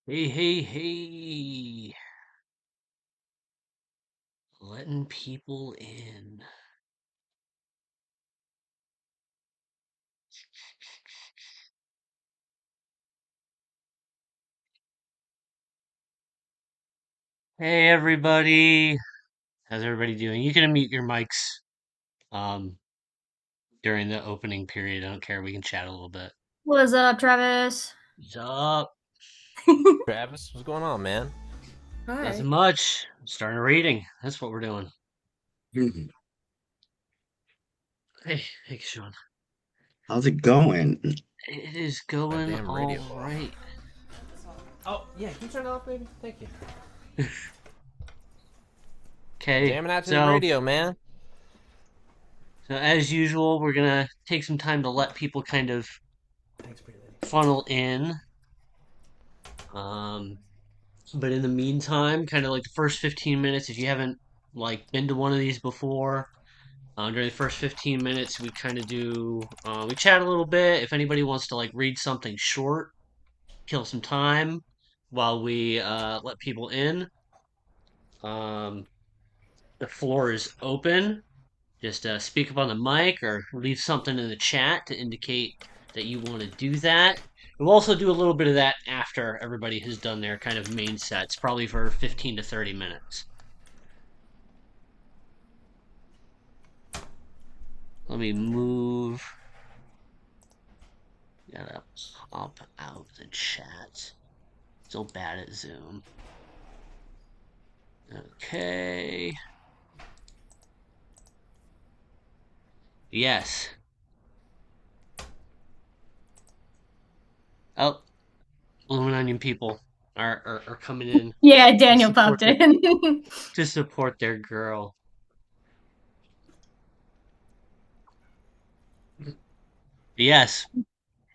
Hey, hey, hey. Letting people in. Hey, everybody. How's everybody doing? You can unmute your mics um during the opening period. I don't care. We can chat a little bit. What's up, Travis? What's up? Travis, what's going on, man? Nothing Hi. much. Starting reading. That's what we're doing. Mhm. Hey, Kashawn. How's it going? It is My going damn all radio off. right. Oh, yeah, can you turn it off, baby? Thank you. Okay, Jamming out to the so radio, man. so as usual, we're gonna take some time to let people kind of Thanks, pretty lady. funnel in. Um, But in the meantime, kind of like the first 15 minutes, if you haven't like been to one of these before, during the first 15 minutes, we kind of we chat a little bit. If anybody wants to like read something short, kill some time while we let people in. Um, the floor is open. Just speak up on the mic or leave something in the chat to indicate that you want to do that. We'll also do a little bit of that after everybody has done their kind of main sets, probably for 15 to 30 minutes. Let me move. Gotta pop out the chat. Still bad at Zoom. Okay. Yes. Oh, Bloomin' Onion people are coming in Yeah, to Daniel support popped in. their girl. Yes.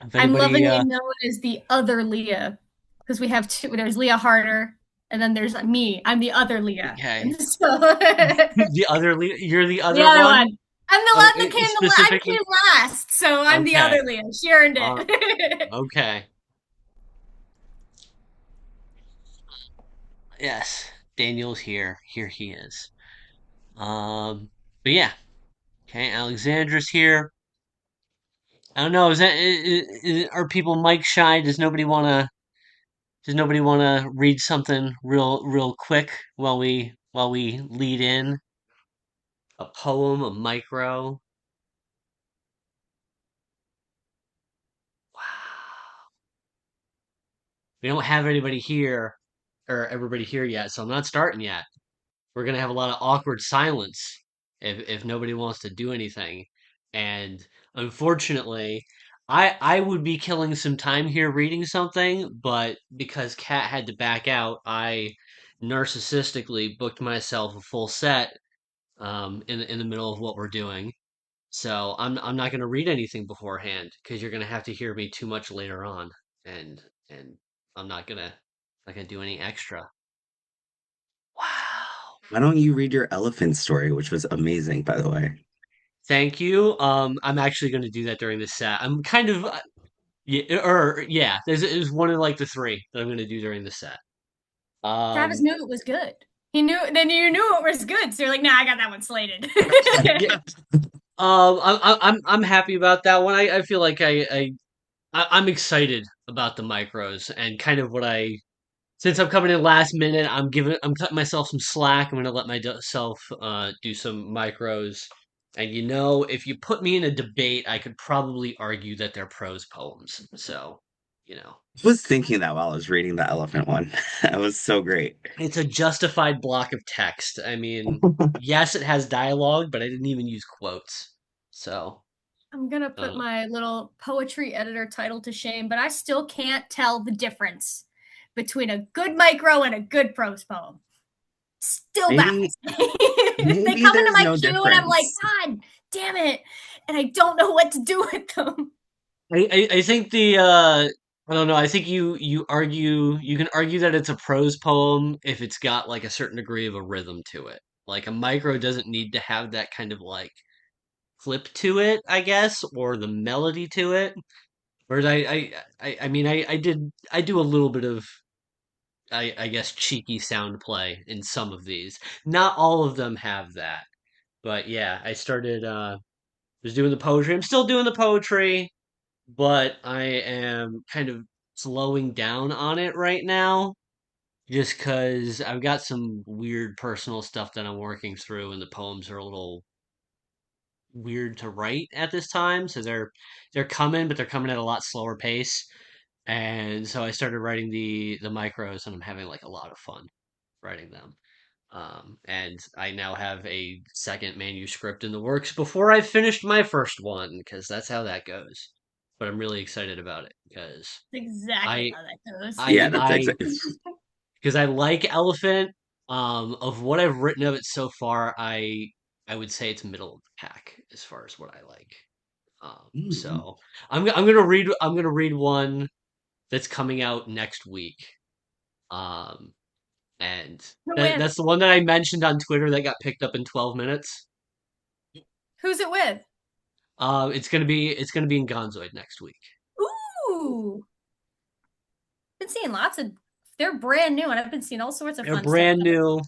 If I'm anybody lovingly known as the other Leah because we have two. There's Leah Harder, and then there's me. I'm the other Leah. okay. And so the You're the other other one? one. I'm the one that Okay, came. I specifically. came last, so I'm the Okay. other Leah. She earned Uh, it. okay. Yes. Daniel's here. Here he is. But yeah. Okay, Alexandra's here. I don't know. Are people mic shy? Does nobody wanna read something real quick while we lead in a poem, a micro? Wow. We don't have anybody here or everybody here yet, so I'm not starting yet. We're gonna have a lot of awkward silence if nobody wants to do anything. And unfortunately, I would be killing some time here reading something, but because Kat had to back out, I narcissistically booked myself a full set in the middle of what we're doing. So I'm not gonna read anything beforehand because you're gonna have to hear me too much later on, and I'm not gonna do any extra. Wow. Why don't you read your elephant story, which was amazing, by the way? Thank you. I'm actually going to do that during the set. I'm kind of, yeah, or yeah, there's one of like the three that I'm going to do during the set. Travis Um, knew it was good. He knew. Then you knew it was good, so you're like, "Nah, I got that one slated." yeah. I'm happy about that one. I feel like I'm excited about the micros and kind of since I'm coming in last minute, I'm cutting myself some slack. I'm gonna let myself do some micros. And if you put me in a debate, I could probably argue that they're prose poems. So, you know, I was thinking that while I was reading the elephant one. That was so great. it's a justified block of text. I mean, yes, it has dialogue, but I didn't even use quotes. So, I'm gonna put uh, my little poetry editor title to shame, but I still can't tell the difference between a good micro and a good prose poem. Still Maybe baffles me. They maybe come into there's my no queue and I'm like, difference. God damn it. And I don't know what to do with them. I think I don't know. I think you can argue that it's a prose poem if it's got like a certain degree of a rhythm to it. Like a micro doesn't need to have that kind of like flip to it, I guess, or the melody to it. Whereas I mean I do a little bit of I guess cheeky sound play in some of these. Not all of them have that. But yeah, I started was doing the poetry. I'm still doing the poetry, but I am kind of slowing down on it right now just cuz I've got some weird personal stuff that I'm working through and the poems are a little weird to write at this time. So they're coming, but they're coming at a lot slower pace. And so I started writing the micros and I'm having like a lot of fun writing them. And I now have a second manuscript in the works before I finished my first one, because that's how that goes. But I'm really excited about it Exactly I how that goes. Yeah, that's I exactly. because I like Elephant. Of what I've written of it so far, I would say it's middle of the pack as far as what I like. So I'm gonna read one that's coming out next week. Um, and Who wins? that's the one that I mentioned on Twitter that got picked up in 12 minutes. Who's it with? It's gonna be in Gonzoid next week. Ooh, been seeing lots of. They're brand new, and I've been seeing all sorts of They're fun stuff. brand new.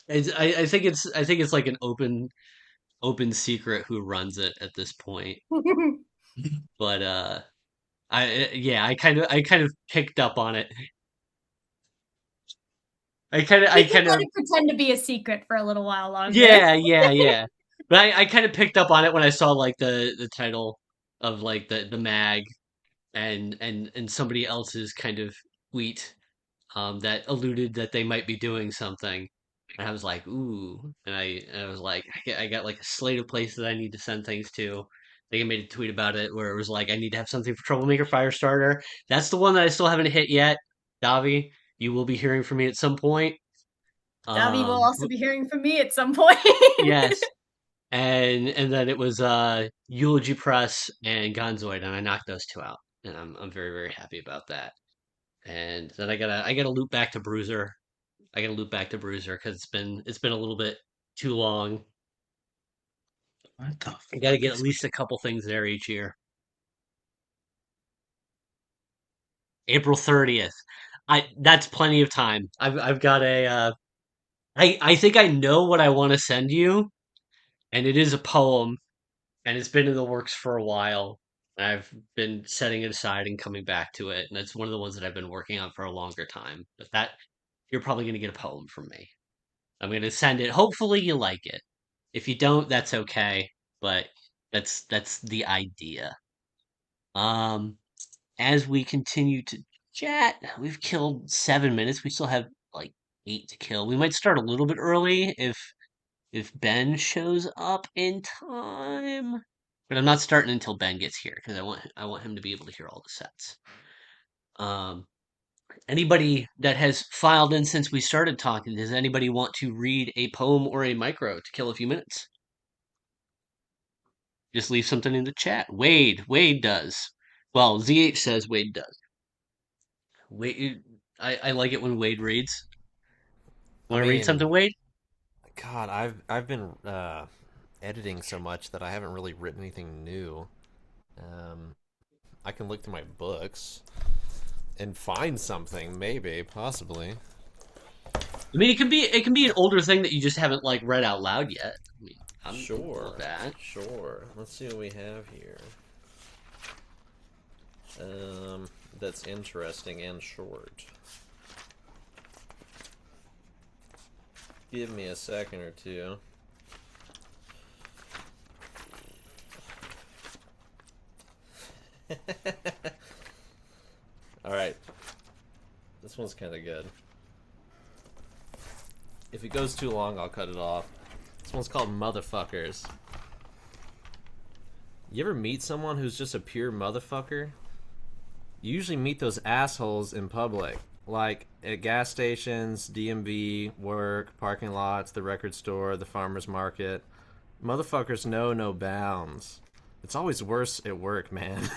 I think it's like an open secret who runs it at this point. But yeah, I kind of picked up on it. We I can kind let of it pretend to be a secret for a little while longer. yeah. But I kind of picked up on it when I saw like the title of like the mag and somebody else's kind of tweet that alluded that they might be doing something. And I was like, ooh. And I was like, I got like a slate of places that I need to send things to. I think I made a tweet about it where it was like, I need to have something for Troublemaker Firestarter. That's the one that I still haven't hit yet. Davi, you will be hearing from me at some point. Davi will also be hearing from me at some point. Yes. And then it was Eulogy Press and Gonzoid, and I knocked those two out. And I'm very, very happy about that. And then I gotta loop back to Bruiser. I gotta loop back to Bruiser because it's been a little bit too long. What the I gotta fuck get at is least a couple things there each year. April 30th. I That's plenty of time. I've got a I think I know what I want to send you, and it is a poem, and it's been in the works for a while. I've been setting it aside and coming back to it, and it's one of the ones that I've been working on for a longer time. But that you're probably gonna get a poem from me. I'm gonna send it. Hopefully you like it. If you don't, that's okay. But that's the idea. Um, as we continue to chat, we've killed 7 minutes. We still have like 8 to kill. We might start a little bit early if Ben shows up in time. But I'm not starting until Ben gets here because I want him to be able to hear all the sets. Um, Anybody that has filed in since we started talking, does anybody want to read a poem or a micro to kill a few minutes? Just leave something in the chat. Wade does. Well, ZH says Wade does. Wade, I like it when Wade reads. I Want to read something, mean, Wade? God, I've been editing so much that I haven't really written anything new. Um, I can look through my books and find something, maybe, possibly. I mean, it can be an older thing that you just haven't like read out loud yet. I mean, I'm cool Sure, with that. sure. Let's see what we have here. That's interesting and short. Give me a second or two. Alright. This one's kind of good. If it goes too long, I'll cut it off. This one's called Motherfuckers. You ever meet someone who's just a pure motherfucker? You usually meet those assholes in public, like at gas stations, DMV, work, parking lots, the record store, the farmer's market. Motherfuckers know no bounds. It's always worse at work, man.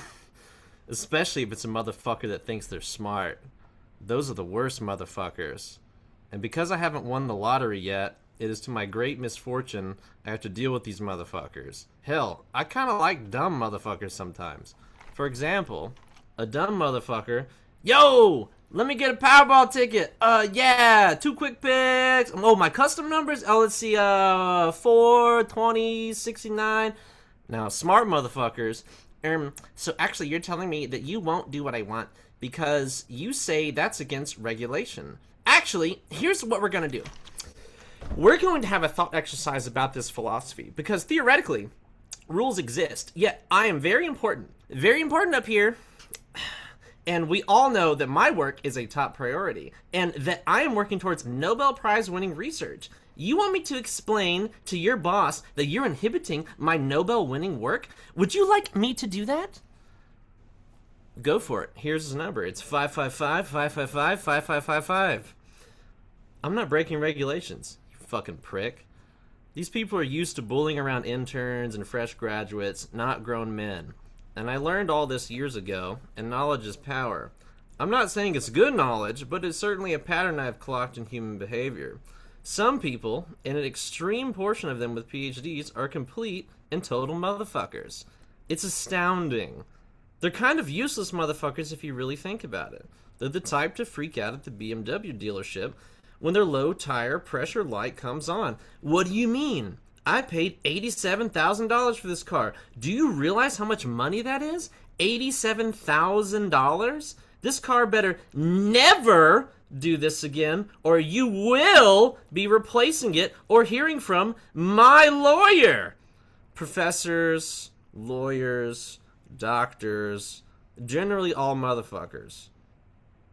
Especially if it's a motherfucker that thinks they're smart. Those are the worst motherfuckers. And because I haven't won the lottery yet, it is to my great misfortune I have to deal with these motherfuckers. Hell, I kinda like dumb motherfuckers sometimes. For example, a dumb motherfucker Yo, let me get a Powerball ticket. Yeah, two quick picks. Oh, my custom numbers. Oh, let's see. 4, 20, 69. Now, smart motherfuckers. So actually, you're telling me that you won't do what I want because you say that's against regulation. Actually, here's what we're gonna do. We're going to have a thought exercise about this philosophy because theoretically, rules exist. Yet I am very important up here. And we all know that my work is a top priority and that I am working towards Nobel Prize winning research. You want me to explain to your boss that you're inhibiting my Nobel winning work? Would you like me to do that? Go for it. Here's his number. It's 555 555 5555. I'm not breaking regulations, you fucking prick. These people are used to bullying around interns and fresh graduates, not grown men. And I learned all this years ago, and knowledge is power. I'm not saying it's good knowledge, but it's certainly a pattern I've clocked in human behavior. Some people, and an extreme portion of them with PhDs, are complete and total motherfuckers. It's astounding. They're kind of useless motherfuckers if you really think about it. They're the type to freak out at the BMW dealership when their low tire pressure light comes on. What do you mean? I paid $87,000 for this car. Do you realize how much money that is? $87,000? This car better never do this again, or you will be replacing it or hearing from my lawyer. Professors, lawyers, doctors, generally all motherfuckers.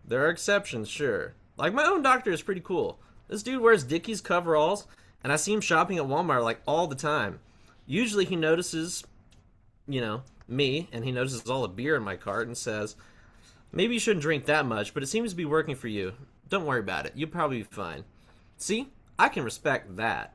There are exceptions, sure. Like my own doctor is pretty cool. This dude wears Dickies coveralls, and I see him shopping at Walmart like all the time. Usually he notices, me, and he notices all the beer in my cart and says, maybe you shouldn't drink that much, but it seems to be working for you. Don't worry about it. You'll probably be fine. See? I can respect that.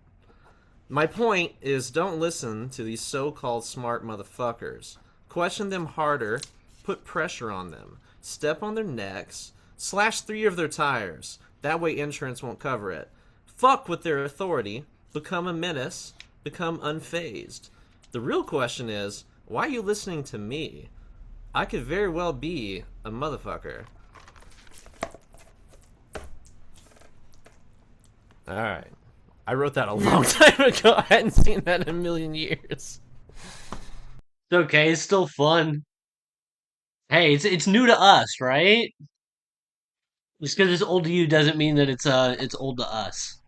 My point is don't listen to these so-called smart motherfuckers. Question them harder, put pressure on them, step on their necks, slash 3 of their tires. That way insurance won't cover it. Fuck with their authority, become a menace, become unfazed. The real question is, why are you listening to me? I could very well be a motherfucker. Alright. I wrote that a long time ago. I hadn't seen that in a million years. It's okay. It's still fun. Hey, it's new to us, right? Just because it's old to you doesn't mean that it's old to us.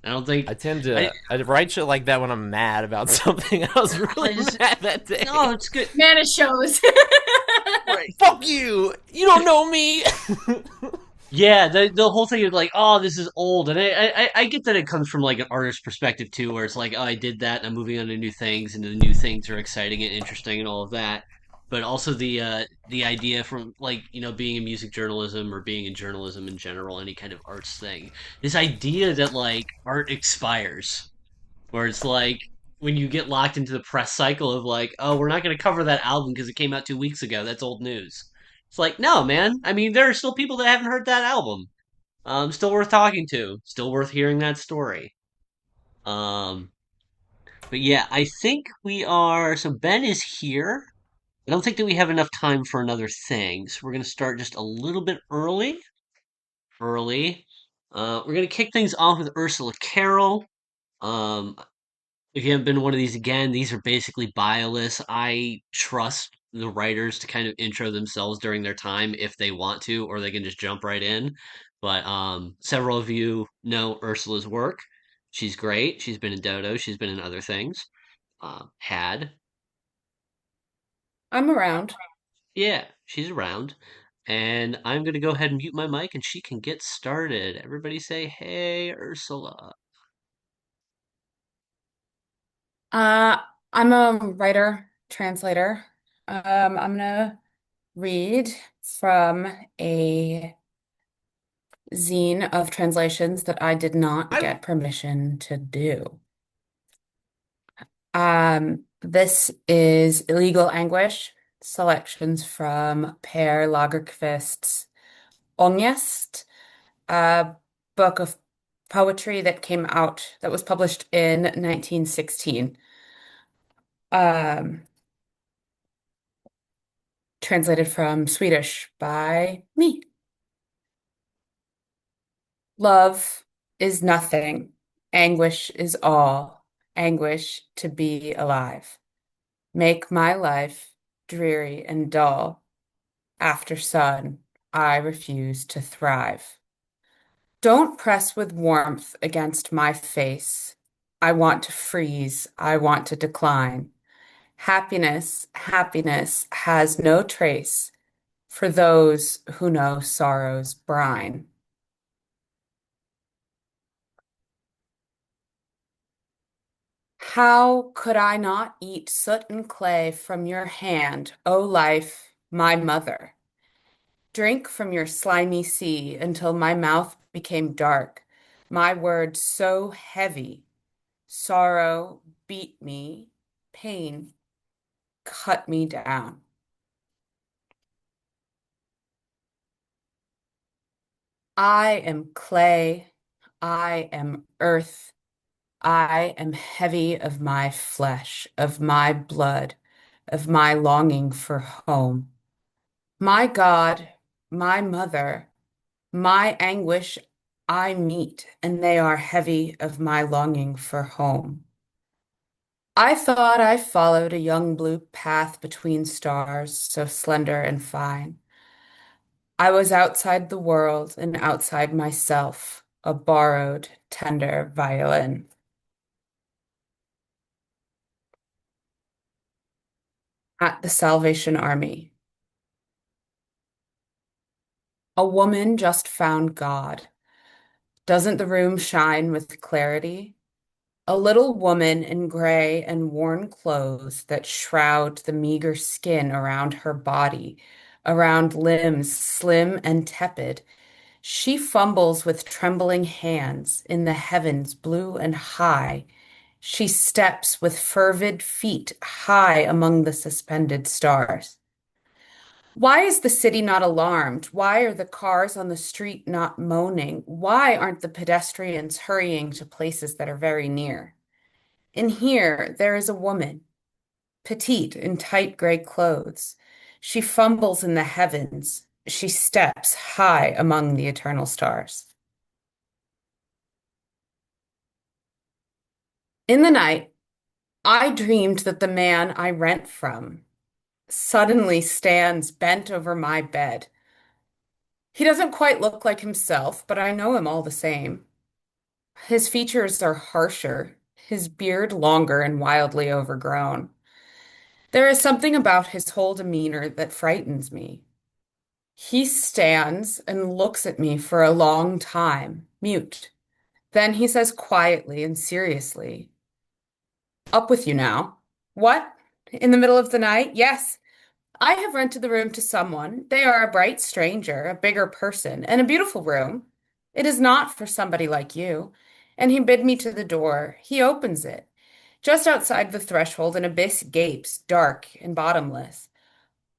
I don't think I tend I to write shit like that when I'm mad about something. I was I really just mad that day. no, it's good. Man, it shows. Right. Fuck you! You don't know me! Yeah, the whole thing is like, oh, this is old, and I get that it comes from like an artist's perspective too, where it's like, oh, I did that, and I'm moving on to new things, and the new things are exciting and interesting and all of that. But also the idea from like being in music journalism or being in journalism in general, any kind of arts thing, this idea that like art expires, where it's like when you get locked into the press cycle of like, oh, we're not going to cover that album because it came out 2 weeks ago. That's old news. It's like, no, man. I mean, there are still people that haven't heard that album. Still worth talking to. Still worth hearing that story. Um, but yeah, I think we are. So Ben is here. I don't think that we have enough time for another thing, so we're gonna start just a little bit early. Early. We're gonna kick things off with Ursula Carroll. Um, if you haven't been to one of these again, these are basically bioless. I trust the writers to kind of intro themselves during their time if they want to, or they can just jump right in. But several of you know Ursula's work. She's great. She's been in Dodo. She's been in other things. Had. I'm around. Yeah, she's around. And I'm going to go ahead and mute my mic and she can get started. Everybody say, hey, Ursula. Uh, I'm a writer, translator. I'm gonna read from a zine of translations that I did not I get permission to do. This is Illegal Anguish, selections from Per Lagerkvist's Ångest, a book of poetry that was published in 1916. Um, Translated from Swedish by me. Love is nothing. Anguish is all. Anguish to be alive. Make my life dreary and dull. After sun, I refuse to thrive. Don't press with warmth against my face. I want to freeze. I want to decline. Happiness, happiness has no trace for those who know sorrow's brine. How could I not eat soot and clay from your hand, O life, my mother? Drink from your slimy sea until my mouth became dark, my words so heavy. Sorrow beat me, pain cut me down. I am clay, I am earth, I am heavy of my flesh, of my blood, of my longing for home. My God, my mother, my anguish I meet, and they are heavy of my longing for home. I thought I followed a young blue path between stars, so slender and fine. I was outside the world and outside myself, a borrowed, tender violin. At the Salvation Army, a woman just found God. Doesn't the room shine with clarity? A little woman in gray and worn clothes that shroud the meager skin around her body, around limbs slim and tepid. She fumbles with trembling hands in the heavens blue and high. She steps with fervid feet high among the suspended stars. Why is the city not alarmed? Why are the cars on the street not moaning? Why aren't the pedestrians hurrying to places that are very near? In here, there is a woman, petite in tight gray clothes. She fumbles in the heavens. She steps high among the eternal stars. In the night, I dreamed that the man I rent from suddenly stands bent over my bed. He doesn't quite look like himself, but I know him all the same. His features are harsher, his beard longer and wildly overgrown. There is something about his whole demeanor that frightens me. He stands and looks at me for a long time, mute. Then he says quietly and seriously, "Up with you now." "What? In the middle of the night?" "Yes. I have rented the room to someone. They are a bright stranger, a bigger person, and a beautiful room. It is not for somebody like you." And he bid me to the door. He opens it. Just outside the threshold, an abyss gapes, dark and bottomless.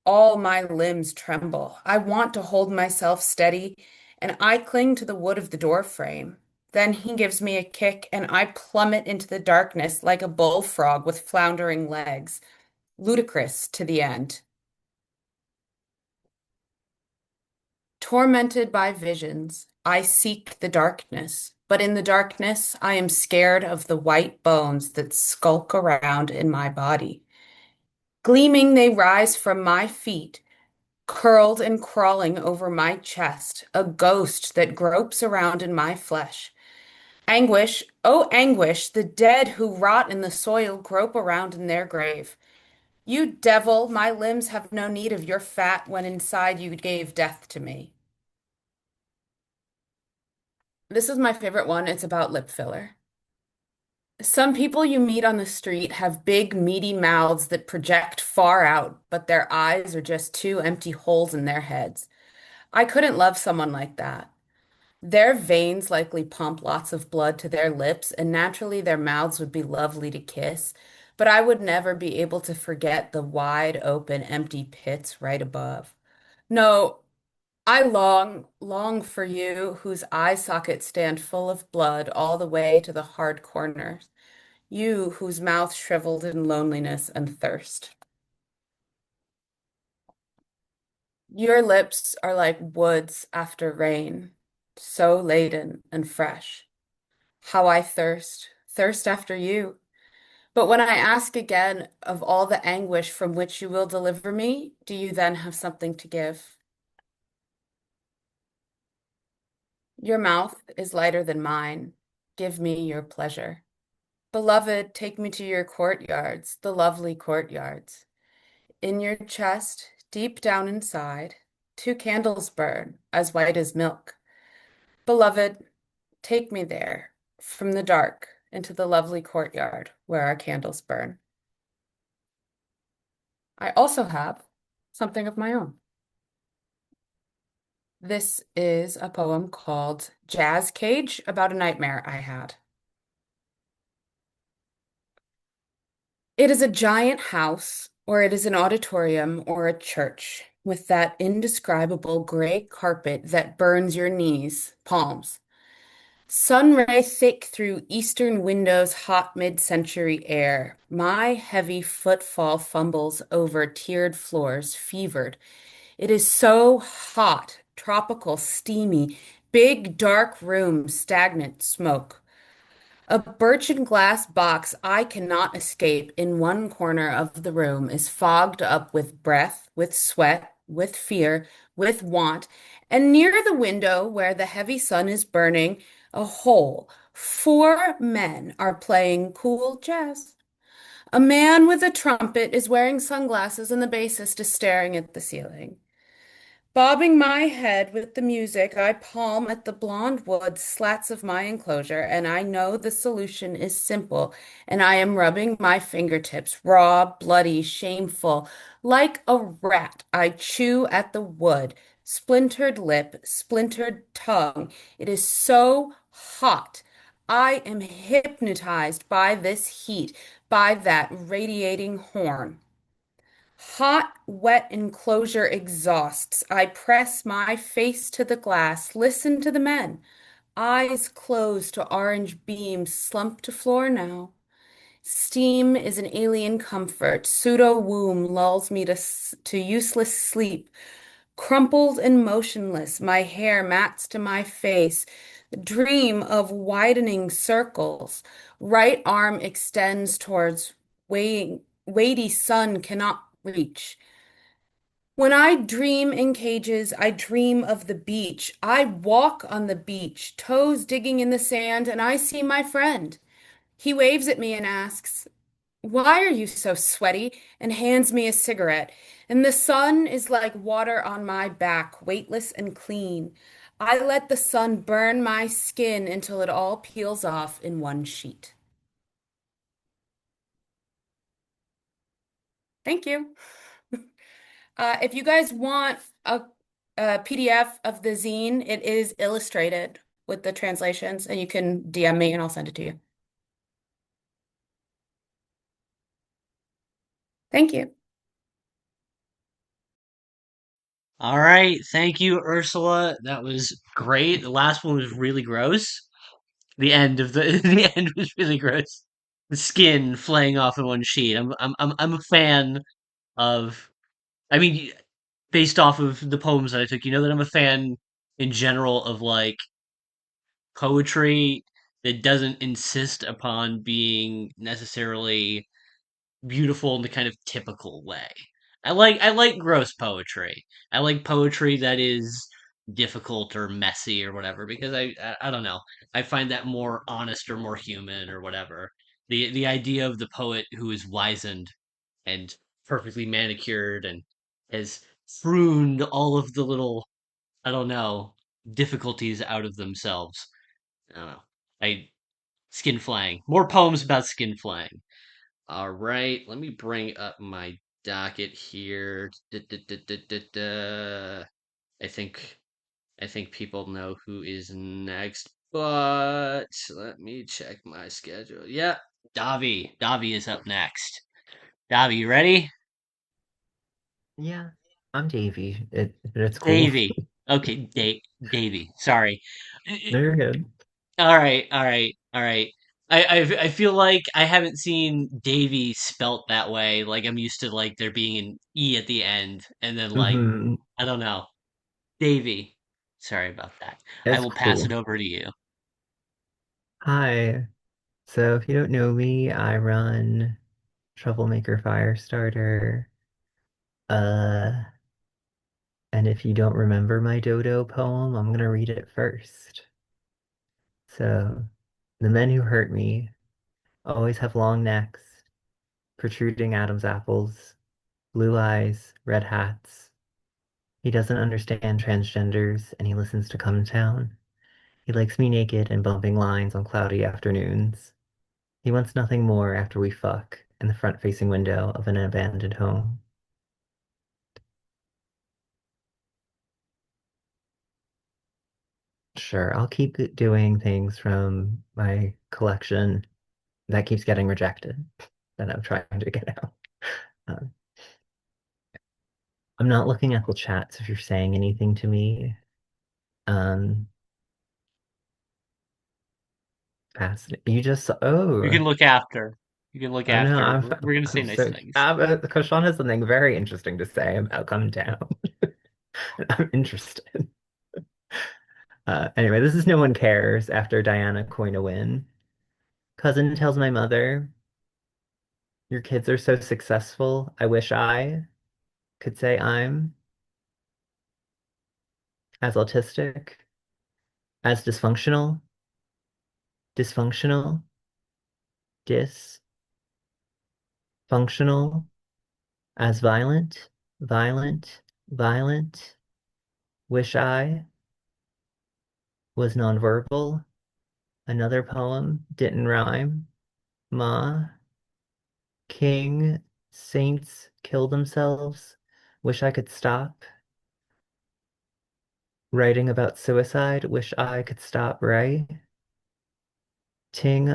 All my limbs tremble. I want to hold myself steady, and I cling to the wood of the door frame. Then he gives me a kick, and I plummet into the darkness like a bullfrog with floundering legs, ludicrous to the end. Tormented by visions, I seek the darkness, but in the darkness, I am scared of the white bones that skulk around in my body. Gleaming, they rise from my feet, curled and crawling over my chest, a ghost that gropes around in my flesh. Anguish, oh anguish, the dead who rot in the soil grope around in their grave. You devil, my limbs have no need of your fat when inside you gave death to me. This is my favorite one. It's about lip filler. Some people you meet on the street have big, meaty mouths that project far out, but their eyes are just two empty holes in their heads. I couldn't love someone like that. Their veins likely pump lots of blood to their lips, and naturally their mouths would be lovely to kiss, but I would never be able to forget the wide open, empty pits right above. No, I long, long for you whose eye sockets stand full of blood all the way to the hard corners. You whose mouth shriveled in loneliness and thirst. Your lips are like woods after rain. so laden and fresh. How I thirst, thirst after you. But when I ask again of all the anguish from which you will deliver me, do you then have something to give? Your mouth is lighter than mine. Give me your pleasure. Beloved, take me to your courtyards, the lovely courtyards. In your chest, deep down inside, two candles burn, as white as milk. Beloved, take me there, from the dark into the lovely courtyard where our candles burn. I also have something of my own. This is a poem called Jazz Cage about a nightmare I had. It is a giant house, or it is an auditorium or a church, with that indescribable gray carpet that burns your knees, palms. Sun ray thick through eastern windows, hot mid-century air. My heavy footfall fumbles over tiered floors, fevered. It is so hot, tropical, steamy, big dark room, stagnant smoke. A birchen glass box I cannot escape in one corner of the room is fogged up with breath, with sweat, with fear, with want, and near the window where the heavy sun is burning, a hole. Four men are playing cool jazz. A man with a trumpet is wearing sunglasses, and the bassist is staring at the ceiling. Bobbing my head with the music, I palm at the blonde wood slats of my enclosure, and I know the solution is simple, and I am rubbing my fingertips, raw, bloody, shameful. Like a rat, I chew at the wood, splintered lip, splintered tongue. It is so hot. I am hypnotized by this heat, by that radiating horn. Hot, wet enclosure exhausts. I press my face to the glass, listen to the men. Eyes closed to orange beams, slump to floor now. Steam is an alien comfort. Pseudo womb lulls me to useless sleep. Crumpled and motionless, my hair mats to my face. Dream of widening circles. Right arm extends towards weighty sun cannot reach. When I dream in cages, I dream of the beach. I walk on the beach, toes digging in the sand, and I see my friend. He waves at me and asks, "Why are you so sweaty?" and hands me a cigarette. And the sun is like water on my back, weightless and clean. I let the sun burn my skin until it all peels off in one sheet. Thank you. If you guys want a PDF of the zine, it is illustrated with the translations, and you can DM me and I'll send it to you. Thank you. All right, thank you, Ursula. That was great. The last one was really gross. The end of the the end was really gross. The skin flaying off in one sheet. I'm a fan of. I mean, based off of the poems that I took, you know that I'm a fan in general of like poetry that doesn't insist upon being necessarily beautiful in the kind of typical way. I like gross poetry. I like poetry that is difficult or messy or whatever because I don't know. I find that more honest or more human or whatever. The idea of the poet who is wizened and perfectly manicured and has pruned all of the little I don't know difficulties out of themselves. I don't know. I skin flaying. More poems about skin flaying. All right, let me bring up my docket here. I think I think people know who is next, but let me check my schedule. Yep, Davi. Davi is up next. Davi, you ready? Yeah, I'm Davey. It's cool. Davy. Okay, Davy. Sorry. No, you're good. All right, all right, all right. I feel like I haven't seen Davy spelt that way. Like I'm used to like there being an E at the end, and then like Hmm. I don't know, Davy. Sorry about that. I It's will pass it cool. over to you. Hi. So if you don't know me, I run Troublemaker Firestarter. Uh, and if you don't remember my Dodo poem, I'm gonna read it first. So, the men who hurt me always have long necks, protruding Adam's apples, blue eyes, red hats. He doesn't understand transgenders, and he listens to Come Town. He likes me naked and bumping lines on cloudy afternoons. He wants nothing more after we fuck in the front-facing window of an abandoned home. Sure, I'll keep doing things from my collection that keeps getting rejected that I'm trying to get out. Um, I'm not looking at the chats if you're saying anything to me. Um, You just, You oh, can look after. You can look oh no, after. We're gonna say I'm nice so, things. Kashawn has something very interesting to say about Come Down. I'm interested. Anyway, this is No One Cares after Diana coin a win. Cousin tells my mother, your kids are so successful. I wish I could say I'm as autistic, as dysfunctional, dysfunctional, as violent, violent. Wish I was nonverbal. Another poem didn't rhyme. Ma, king, saints kill themselves. Wish I could stop writing about suicide. Wish I could stop writing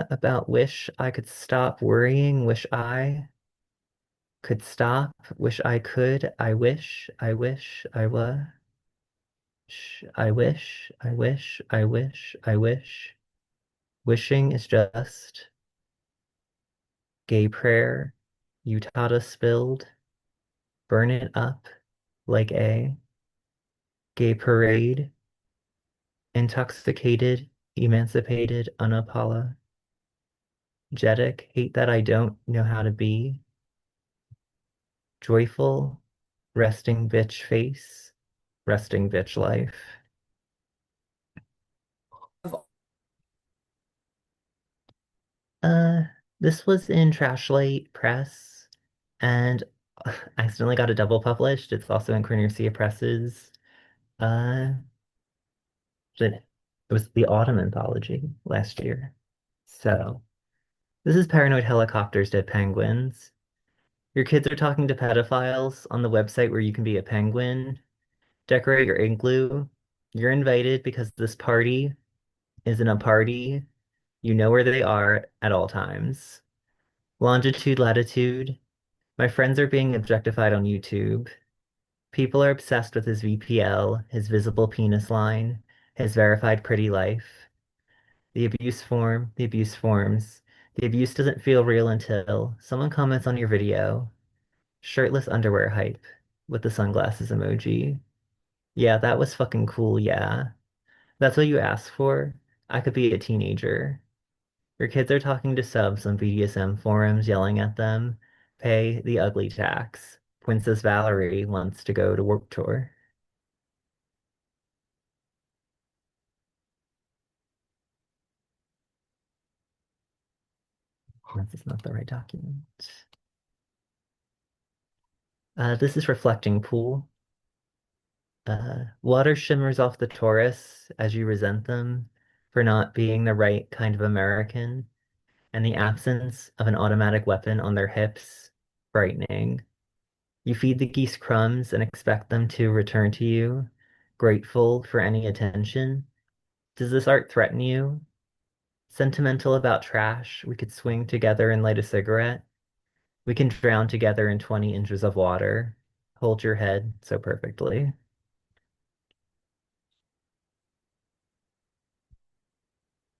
about wish I could stop worrying. Wish I could stop. Wish I could. I was. I wish. Wishing is just gay prayer. You taught us spilled. Burn it up like a gay parade. Intoxicated, emancipated, unapologetic. Hate that I don't know how to be. Joyful, resting bitch face. Resting bitch life. Uh, this was in Trashlight Press, and I accidentally got it double published. It's also in Cornelia Presses. Uh, it was the Autumn Anthology last year. So this is Paranoid Helicopters Dead Penguins. Your kids are talking to pedophiles on the website where you can be a penguin. Decorate your igloo. You're invited because this party isn't a party. You know where they are at all times. Longitude, latitude. My friends are being objectified on YouTube. People are obsessed with his VPL, his visible penis line, his verified pretty life. The abuse forms. The abuse doesn't feel real until someone comments on your video. Shirtless underwear hype with the sunglasses emoji. Yeah, that was fucking cool, yeah. That's what you asked for? I could be a teenager. Your kids are talking to subs on BDSM forums, yelling at them. Pay the ugly tax. Princess Valerie wants to go to Warped Tour. This is not the right document. This is Reflecting Pool. Water shimmers off the Taurus as you resent them for not being the right kind of American, and the absence of an automatic weapon on their hips, frightening. You feed the geese crumbs and expect them to return to you, grateful for any attention. Does this art threaten you? Sentimental about trash, we could swing together and light a cigarette. We can drown together in 20 inches of water. Hold your head so perfectly.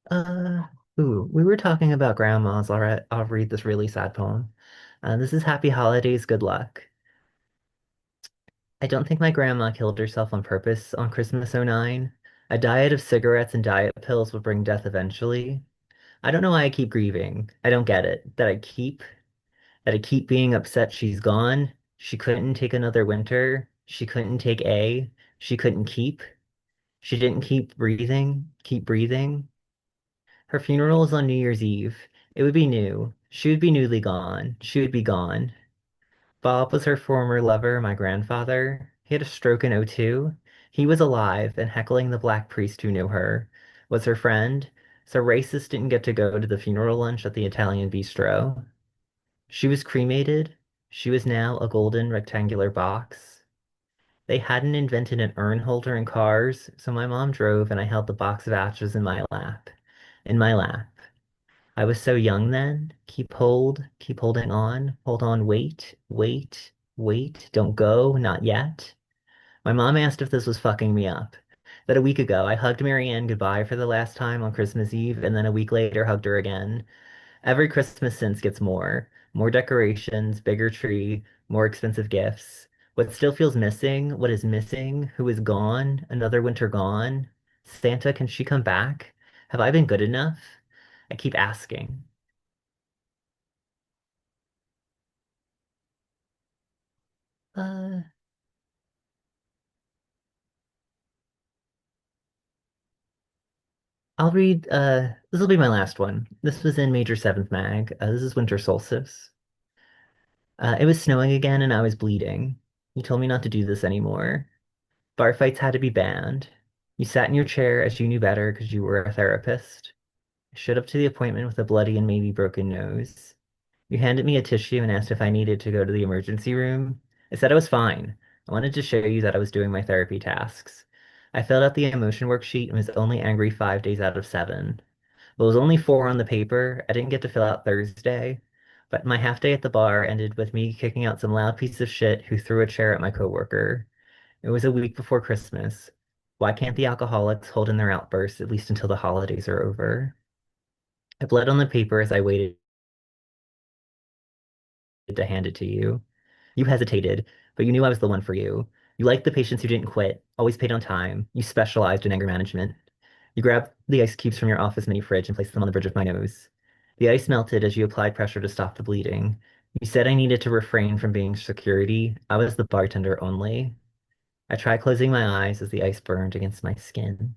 Uh, we were talking about grandmas. All right, I'll read this really sad poem. This is Happy Holidays, Good Luck. I don't think my grandma killed herself on purpose on Christmas '09. A diet of cigarettes and diet pills will bring death eventually. I don't know why I keep grieving. I don't get it. That I keep being upset she's gone. She couldn't take another winter. She couldn't take A. She couldn't keep. She didn't keep breathing. Keep breathing. Her funeral is on New Year's Eve. It would be new. She would be newly gone. She would be gone. Bob was her former lover, my grandfather. He had a stroke in '02. He was alive and heckling the black priest who knew her. Was her friend. So racist didn't get to go to the funeral lunch at the Italian bistro. She was cremated. She was now a golden rectangular box. They hadn't invented an urn holder in cars, so my mom drove and I held the box of ashes in my lap. In my lap. I was so young then. Keep holding on. Hold on, wait, wait, wait. Don't go, not yet. My mom asked if this was fucking me up. That a week ago, I hugged Marianne goodbye for the last time on Christmas Eve, and then a week later hugged her again. Every Christmas since gets more. More decorations, bigger tree, more expensive gifts. What still feels missing? What is missing? Who is gone? Another winter gone? Santa, can she come back? Have I been good enough? I keep asking. Uh, I'll read, this will be my last one. This was in Major 7th Mag. This is Winter Solstice. It was snowing again and I was bleeding. You told me not to do this anymore. Bar fights had to be banned. You sat in your chair as you knew better because you were a therapist. I showed up to the appointment with a bloody and maybe broken nose. You handed me a tissue and asked if I needed to go to the emergency room. I said I was fine. I wanted to show you that I was doing my therapy tasks. I filled out the emotion worksheet and was only angry 5 days out of 7. Well, it was only 4 on the paper. I didn't get to fill out Thursday. But my half day at the bar ended with me kicking out some loud piece of shit who threw a chair at my coworker. It was a week before Christmas. Why can't the alcoholics hold in their outbursts at least until the holidays are over? I bled on the paper as I waited to hand it to you. You hesitated, but you knew I was the one for you. You liked the patients who didn't quit, always paid on time. You specialized in anger management. You grabbed the ice cubes from your office mini fridge and placed them on the bridge of my nose. The ice melted as you applied pressure to stop the bleeding. You said I needed to refrain from being security. I was the bartender only. I tried closing my eyes as the ice burned against my skin.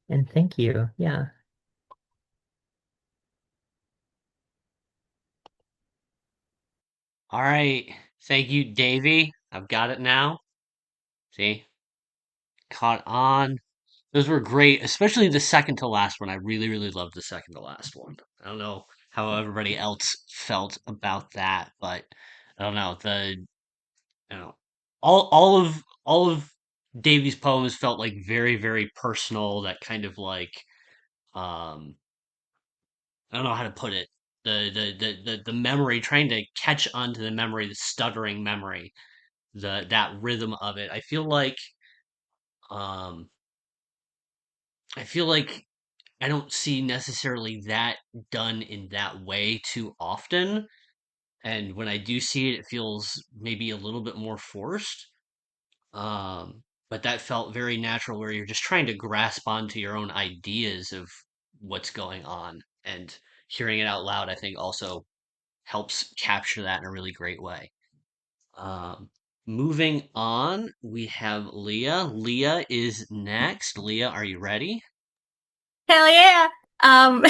And thank you. Yeah. All right. Thank you, Davy. I've got it now. See, caught on. Those were great, especially the second to last one. I really, really loved the second to last one. I don't know how everybody else felt about that, but I don't know. You know, all of Davy's poems felt like very, very personal. That kind of like um I don't know how to put it. The memory, trying to catch onto the memory, the stuttering memory, that rhythm of it. Um I feel like I don't see necessarily that done in that way too often. And when I do see it, it feels maybe a little bit more forced. But that felt very natural where you're just trying to grasp onto your own ideas of what's going on. And hearing it out loud, I think also helps capture that in a really great way. Um, moving on, we have Leah. Leah is next. Leah, are you ready? Hell yeah. Um,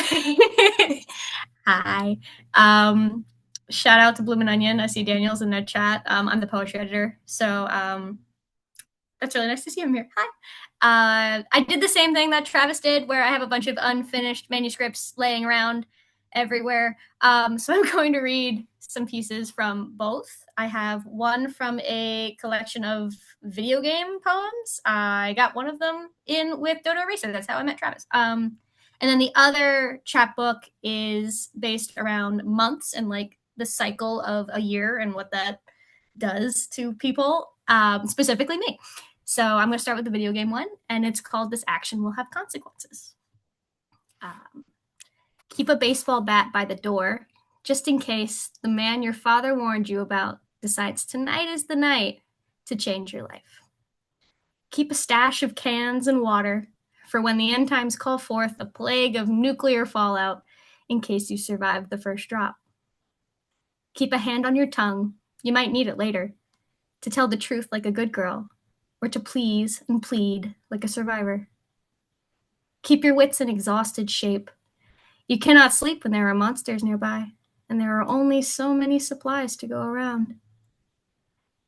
hi. Um, Shout out to Bloomin' Onion. I see Daniel's in their chat. I'm the poetry editor. So that's really nice to see him here. Hi. I did the same thing that Travis did, where I have a bunch of unfinished manuscripts laying around everywhere. So I'm going to read some pieces from both. I have one from a collection of video game poems. I got one of them in with Dodo Racer. That's how I met Travis. And then the other chapbook is based around months and like the cycle of a year and what that does to people, specifically me. So I'm going to start with the video game one, and it's called This Action Will Have Consequences. Keep a baseball bat by the door, just in case the man your father warned you about decides tonight is the night to change your life. Keep a stash of cans and water for when the end times call forth a plague of nuclear fallout in case you survive the first drop. Keep a hand on your tongue, you might need it later, to tell the truth like a good girl, or to please and plead like a survivor. Keep your wits in exhausted shape. You cannot sleep when there are monsters nearby, and there are only so many supplies to go around.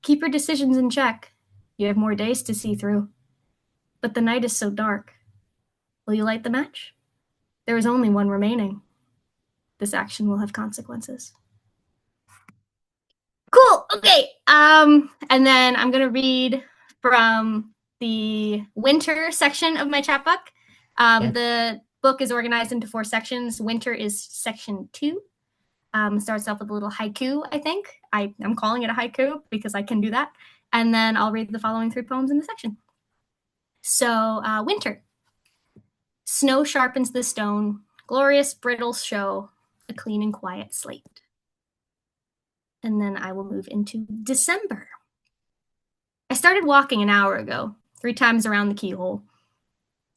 Keep your decisions in check. You have more days to see through. But the night is so dark. Will you light the match? There is only one remaining. This action will have consequences. Cool. Okay. And then I'm gonna read from the winter section of my chapbook. The book is organized into 4 sections. Winter is section 2. Starts off with a little haiku, I think. I'm calling it a haiku because I can do that. And then I'll read the following 3 poems in the section. So, winter. Snow sharpens the stone, glorious brittles show a clean and quiet slate. And then I will move into December. I started walking an hour ago, 3 times around the keyhole.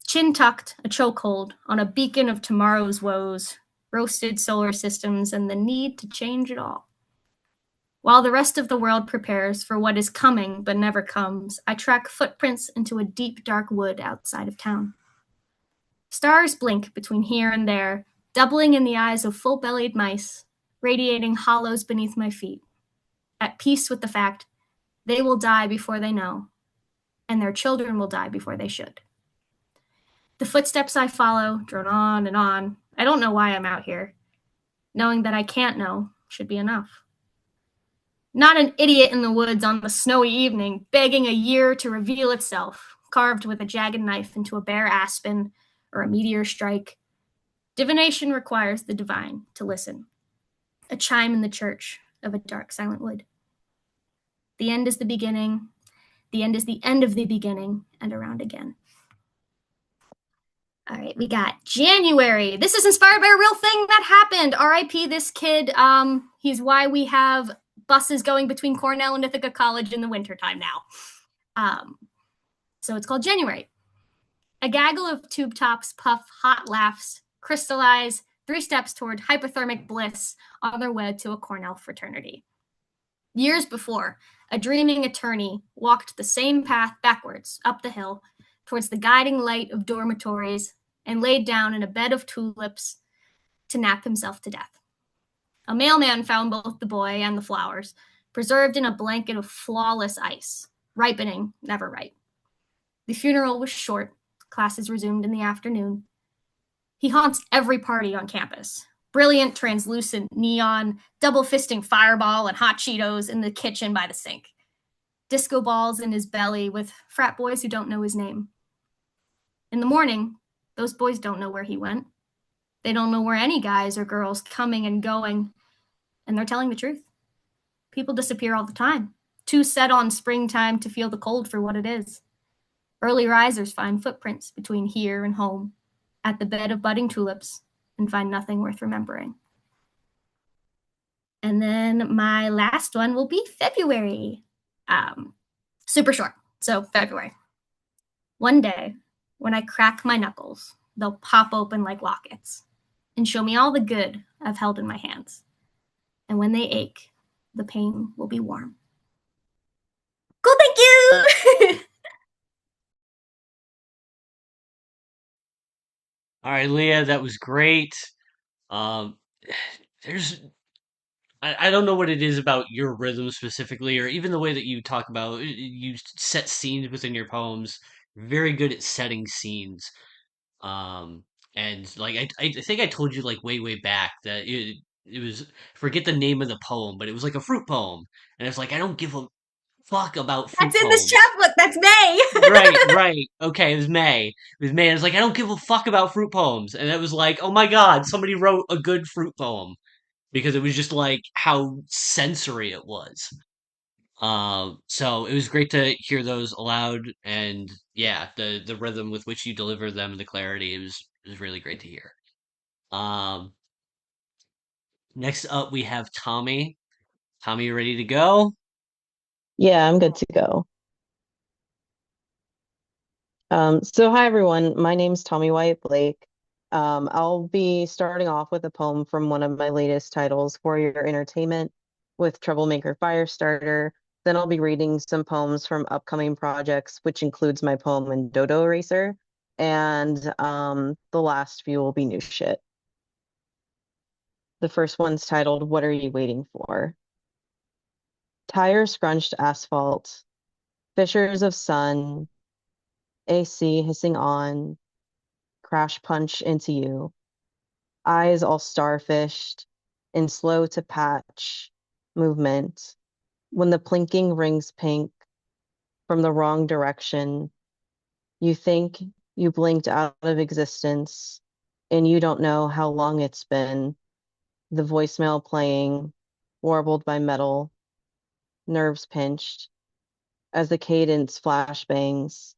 Chin tucked, a chokehold on a beacon of tomorrow's woes, roasted solar systems, and the need to change it all. While the rest of the world prepares for what is coming but never comes, I track footprints into a deep, dark wood outside of town. Stars blink between here and there, doubling in the eyes of full-bellied mice, radiating hollows beneath my feet, at peace with the fact they will die before they know, and their children will die before they should. The footsteps I follow drone on and on. I don't know why I'm out here. Knowing that I can't know should be enough. Not an idiot in the woods on the snowy evening, begging a year to reveal itself, carved with a jagged knife into a bare aspen or a meteor strike. Divination requires the divine to listen. A chime in the church of a dark, silent wood. The end is the beginning. The end is the end of the beginning, and around again. All right, we got January. This is inspired by a real thing that happened. R.I.P. this kid. He's why we have buses going between Cornell and Ithaca College in the wintertime now. So it's called January. A gaggle of tube tops puff hot laughs, crystallize 3 steps toward hypothermic bliss on their way to a Cornell fraternity. Years before, a dreaming attorney walked the same path backwards up the hill towards the guiding light of dormitories and laid down in a bed of tulips to nap himself to death. A mailman found both the boy and the flowers, preserved in a blanket of flawless ice, ripening, never ripe. The funeral was short. Classes resumed in the afternoon. He haunts every party on campus. Brilliant, translucent neon, double-fisting Fireball and hot Cheetos in the kitchen by the sink. Disco balls in his belly with frat boys who don't know his name. In the morning, those boys don't know where he went. They don't know where any guys or girls coming and going, and they're telling the truth. People disappear all the time, too set on springtime to feel the cold for what it is. Early risers find footprints between here and home, at the bed of budding tulips, and find nothing worth remembering. And then my last one will be February. Super short, so February. One day, when I crack my knuckles, they'll pop open like lockets and show me all the good I've held in my hands. And when they ache, the pain will be warm. Cool, thank you! All right, Leah, that was great. Um, there's I don't know what it is about your rhythm specifically, or even the way that you talk about you set scenes within your poems. Very good at setting scenes. Um, and like I think I told you like way back that it was forget the name of the poem, but it was like a fruit poem, and it's like I don't give a fuck about fruit That's in this poems. chapbook. That's May. Right. Okay, it was May. It was May. And it's like I don't give a fuck about fruit poems, and it was like, oh my god, somebody wrote a good fruit poem because it was just like how sensory it was. So it was great to hear those aloud, and yeah, the rhythm with which you deliver them, the clarity, it was really great to hear. Um, Next up we have Tommy. Tommy, you ready to go? Yeah, I'm good to go. So hi everyone, my name's Tommy Wyatt Blake. I'll be starting off with a poem from one of my latest titles for your entertainment with Troublemaker Firestarter. Then I'll be reading some poems from upcoming projects, which includes my poem in Dodo Racer. And the last few will be new shit. The first one's titled, What Are You Waiting For? Tire scrunched asphalt, fissures of sun, AC hissing on, crash punch into you. Eyes all starfished in slow to patch movement. When the plinking rings pink from the wrong direction, you think you blinked out of existence and you don't know how long it's been. The voicemail playing, warbled by metal, nerves pinched as the cadence flashbangs.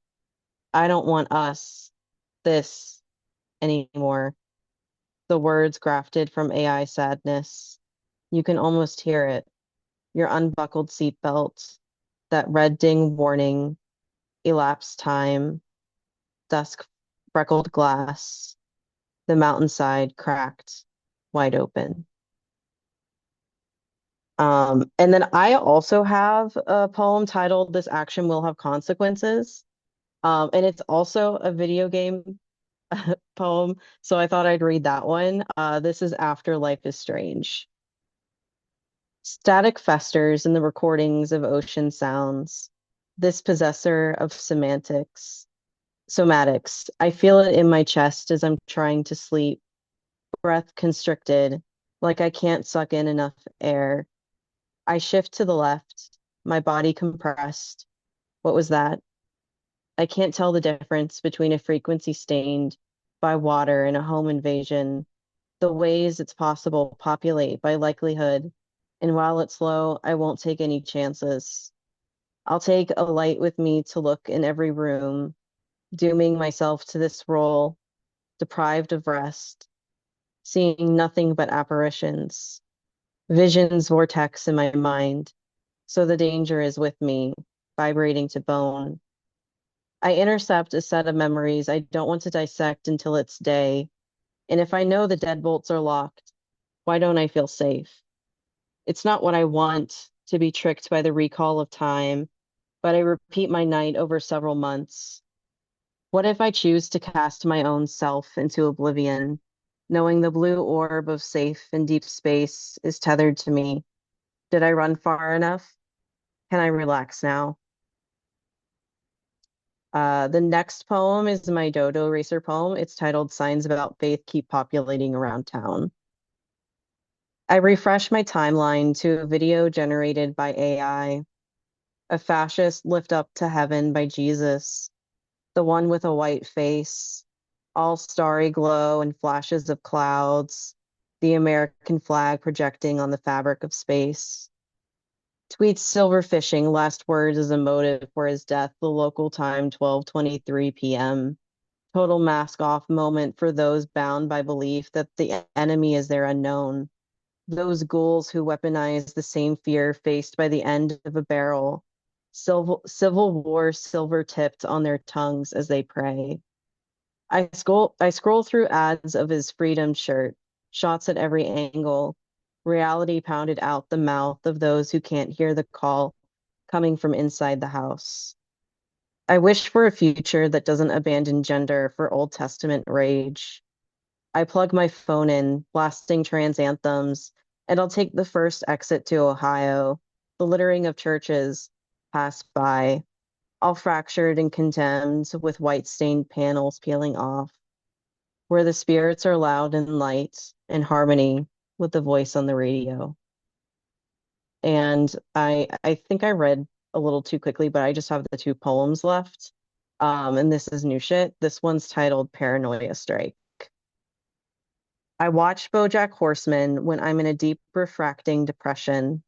I don't want us, this, anymore. The words grafted from AI sadness. You can almost hear it. Your unbuckled seatbelt, that red ding warning, elapsed time, dusk freckled glass, the mountainside cracked wide open. And then I also have a poem titled This Action Will Have Consequences. And it's also a video game poem, so I thought I'd read that one. This is After Life is Strange. Static festers in the recordings of ocean sounds. This possessor of somatics. I feel it in my chest as I'm trying to sleep, breath constricted, like I can't suck in enough air. I shift to the left, my body compressed. What was that? I can't tell the difference between a frequency stained by water and a home invasion. The ways it's possible populate by likelihood, and while it's low, I won't take any chances. I'll take a light with me to look in every room, dooming myself to this role, deprived of rest, seeing nothing but apparitions, visions vortex in my mind, so the danger is with me, vibrating to bone. I intercept a set of memories I don't want to dissect until it's day, and if I know the deadbolts are locked, why don't I feel safe? It's not what I want to be tricked by the recall of time, but I repeat my night over several months. What if I choose to cast my own self into oblivion, knowing the blue orb of safe and deep space is tethered to me? Did I run far enough? Can I relax now? The next poem is my Dodo Racer poem. It's titled Signs About Faith Keep Populating Around Town. I refresh my timeline to a video generated by AI, a fascist lift up to heaven by Jesus, the one with a white face, all starry glow and flashes of clouds, the American flag projecting on the fabric of space. Tweets silver fishing, last words as a motive for his death, the local time 12:23 p.m. Total mask off moment for those bound by belief that the enemy is their unknown. Those ghouls who weaponize the same fear faced by the end of a barrel. Civil war silver tipped on their tongues as they pray. I scroll through ads of his freedom shirt, shots at every angle. Reality pounded out the mouth of those who can't hear the call coming from inside the house. I wish for a future that doesn't abandon gender for Old Testament rage. I plug my phone in, blasting trans anthems, and I'll take the first exit to Ohio. The littering of churches pass by, all fractured and condemned with white-stained panels peeling off, where the spirits are loud and light in harmony with the voice on the radio. And I think I read a little too quickly, but I just have the two poems left. And this is new shit. This one's titled Paranoia Strike. I watch BoJack Horseman when I'm in a deep refracting depression,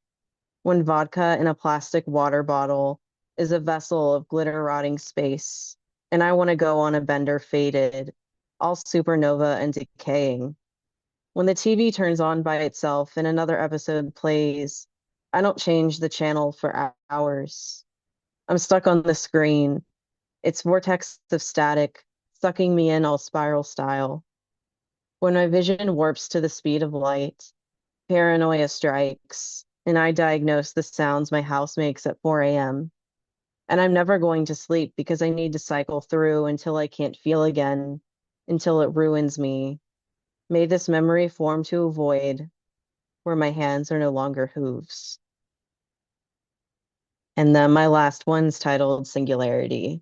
when vodka in a plastic water bottle is a vessel of glitter rotting space, and I want to go on a bender faded, all supernova and decaying. When the TV turns on by itself and another episode plays, I don't change the channel for hours. I'm stuck on the screen, its vortex of static, sucking me in all spiral style. When my vision warps to the speed of light, paranoia strikes, and I diagnose the sounds my house makes at 4 a.m. And I'm never going to sleep because I need to cycle through until I can't feel again, until it ruins me. May this memory form to a void where my hands are no longer hooves. And then my last one's titled Singularity.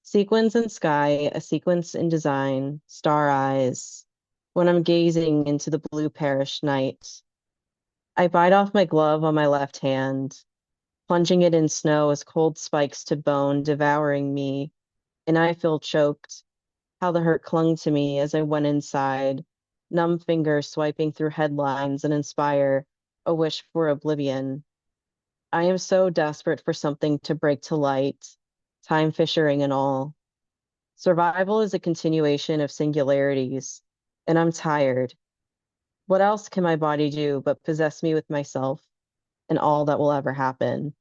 Sequins in sky, a sequence in design, star eyes. When I'm gazing into the blue perished night, I bite off my glove on my left hand, plunging it in snow as cold spikes to bone, devouring me, and I feel choked. How the hurt clung to me as I went inside, numb fingers swiping through headlines and inspire a wish for oblivion. I am so desperate for something to break to light, time fissuring and all. Survival is a continuation of singularities, and I'm tired. What else can my body do but possess me with myself and all that will ever happen?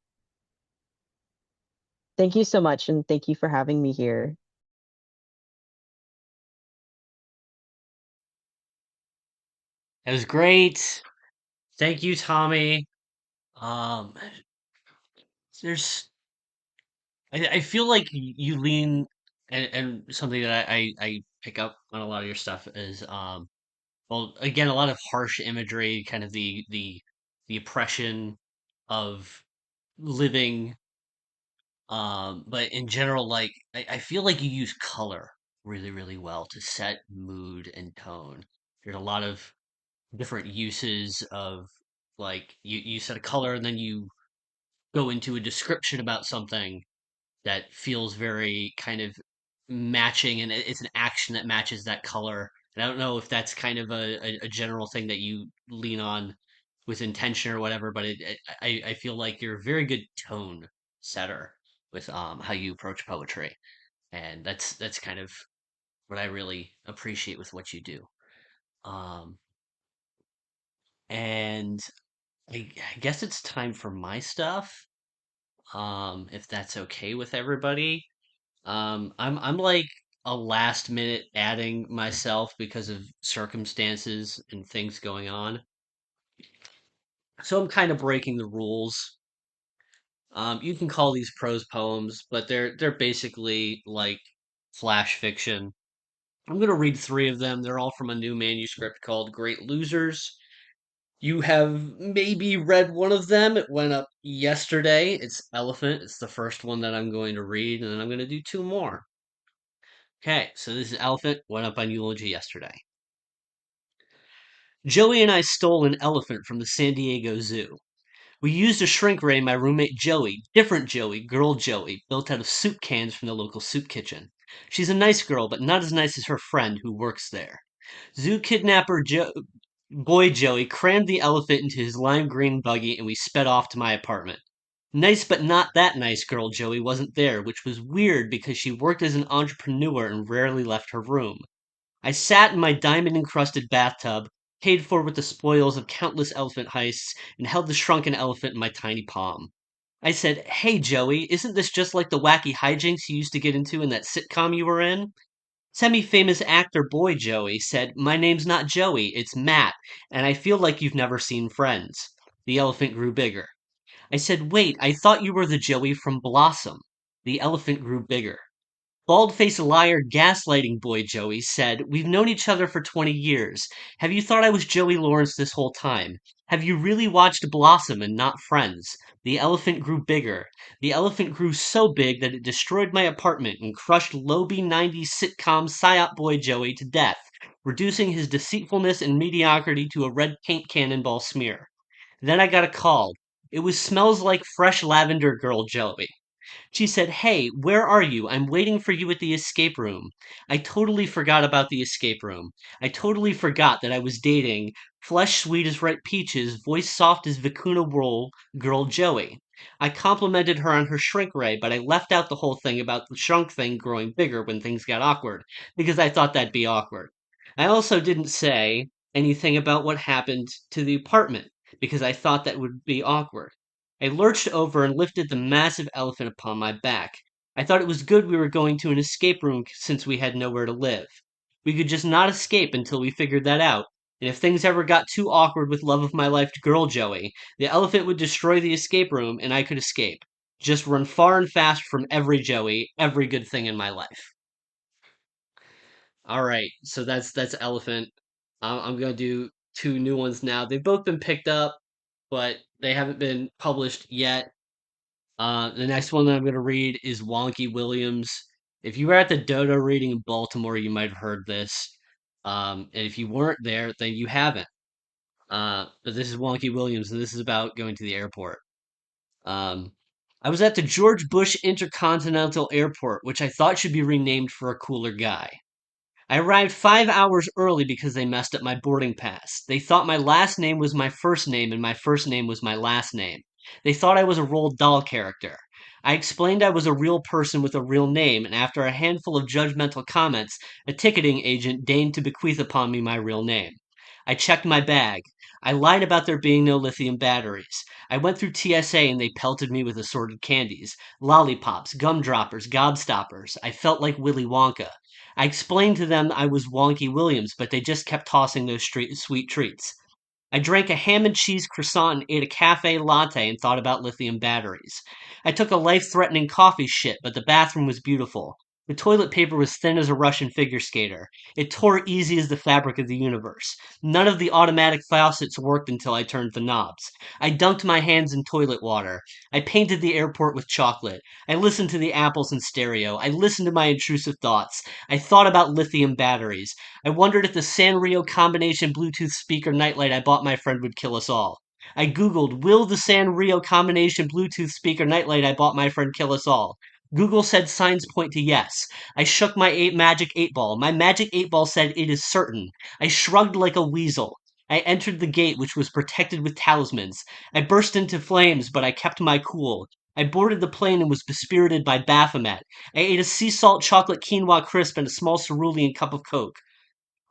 Thank you so much, and thank you for having me here. It was great. Thank you, Tommy. Um, there's I feel like you lean and something that I pick up on a lot of your stuff is well again a lot of harsh imagery, kind of the oppression of living, but in general, like I feel like you use color really, really well to set mood and tone. There's a lot of different uses of like you set a color and then you go into a description about something that feels very kind of matching, and it's an action that matches that color. And I don't know if that's kind of a general thing that you lean on with intention or whatever, but I feel like you're a very good tone setter with how you approach poetry, and that's kind of what I really appreciate with what you do. Um, and I guess it's time for my stuff. If that's okay with everybody. I'm like a last minute adding myself because of circumstances and things going on. So I'm kind of breaking the rules. You can call these prose poems, but they're basically like flash fiction. I'm gonna read three of them. They're all from a new manuscript called Great Losers. You have maybe read one of them. It went up yesterday. It's Elephant. It's the first one that I'm going to read, and then I'm going to do two more. Okay, so this is Elephant, went up on Eulogy yesterday. Joey and I stole an elephant from the San Diego Zoo. We used a shrink ray my roommate Joey, different Joey, girl Joey, built out of soup cans from the local soup kitchen. She's a nice girl, but not as nice as her friend who works there. Zoo kidnapper boy Joey crammed the elephant into his lime green buggy and we sped off to my apartment. Nice but not that nice girl Joey wasn't there, which was weird because she worked as an entrepreneur and rarely left her room. I sat in my diamond encrusted bathtub, paid for with the spoils of countless elephant heists, and held the shrunken elephant in my tiny palm. I said, "Hey Joey, isn't this just like the wacky hijinks you used to get into in that sitcom you were in?" Semi-famous actor boy Joey said, "My name's not Joey, it's Matt, and I feel like you've never seen Friends." The elephant grew bigger. I said, "Wait, I thought you were the Joey from Blossom." The elephant grew bigger. Bald-faced liar gaslighting boy Joey said, "We've known each other for 20 years. Have you thought I was Joey Lawrence this whole time? Have you really watched Blossom and not Friends?" The elephant grew bigger. The elephant grew so big that it destroyed my apartment and crushed low-B 90s sitcom psyop boy Joey to death, reducing his deceitfulness and mediocrity to a red paint cannonball smear. Then I got a call. It was Smells Like Fresh Lavender Girl Joey. She said, "Hey, where are you? I'm waiting for you at the escape room." I totally forgot about the escape room. I totally forgot that I was dating flesh sweet as ripe peaches, voice soft as vicuna roll girl Joey. I complimented her on her shrink ray, but I left out the whole thing about the shrunk thing growing bigger when things got awkward, because I thought that'd be awkward. I also didn't say anything about what happened to the apartment, because I thought that would be awkward. I lurched over and lifted the massive elephant upon my back. I thought it was good we were going to an escape room since we had nowhere to live. We could just not escape until we figured that out. And if things ever got too awkward with love of my life girl Joey, the elephant would destroy the escape room and I could escape. Just run far and fast from every Joey, every good thing in my life. All right, so that's Elephant. I'm gonna do two new ones now. They've both been picked up, but they haven't been published yet. The next one that I'm gonna read is Wonky Williams. If you were at the Dodo reading in Baltimore, you might have heard this. And if you weren't there, then you haven't. But this is Wonky Williams, and this is about going to the airport. Um, I was at the George Bush Intercontinental Airport, which I thought should be renamed for a cooler guy. I arrived 5 hours early because they messed up my boarding pass. They thought my last name was my first name and my first name was my last name. They thought I was a Roald Dahl character. I explained I was a real person with a real name, and after a handful of judgmental comments, a ticketing agent deigned to bequeath upon me my real name. I checked my bag. I lied about there being no lithium batteries. I went through TSA and they pelted me with assorted candies, lollipops, gumdroppers, gobstoppers. I felt like Willy Wonka. I explained to them I was Wonky Williams, but they just kept tossing those sweet treats. I drank a ham and cheese croissant and ate a cafe latte and thought about lithium batteries. I took a life-threatening coffee shit, but the bathroom was beautiful. The toilet paper was thin as a Russian figure skater. It tore easy as the fabric of the universe. None of the automatic faucets worked until I turned the knobs. I dunked my hands in toilet water. I painted the airport with chocolate. I listened to the apples in stereo. I listened to my intrusive thoughts. I thought about lithium batteries. I wondered if the Sanrio combination Bluetooth speaker nightlight I bought my friend would kill us all. I googled, will the Sanrio combination Bluetooth speaker nightlight I bought my friend kill us all? Google said signs point to yes. I shook my magic 8 ball. My magic 8 ball said it is certain. I shrugged like a weasel. I entered the gate, which was protected with talismans. I burst into flames, but I kept my cool. I boarded the plane and was bespirited by Baphomet. I ate a sea salt chocolate quinoa crisp and a small cerulean cup of Coke.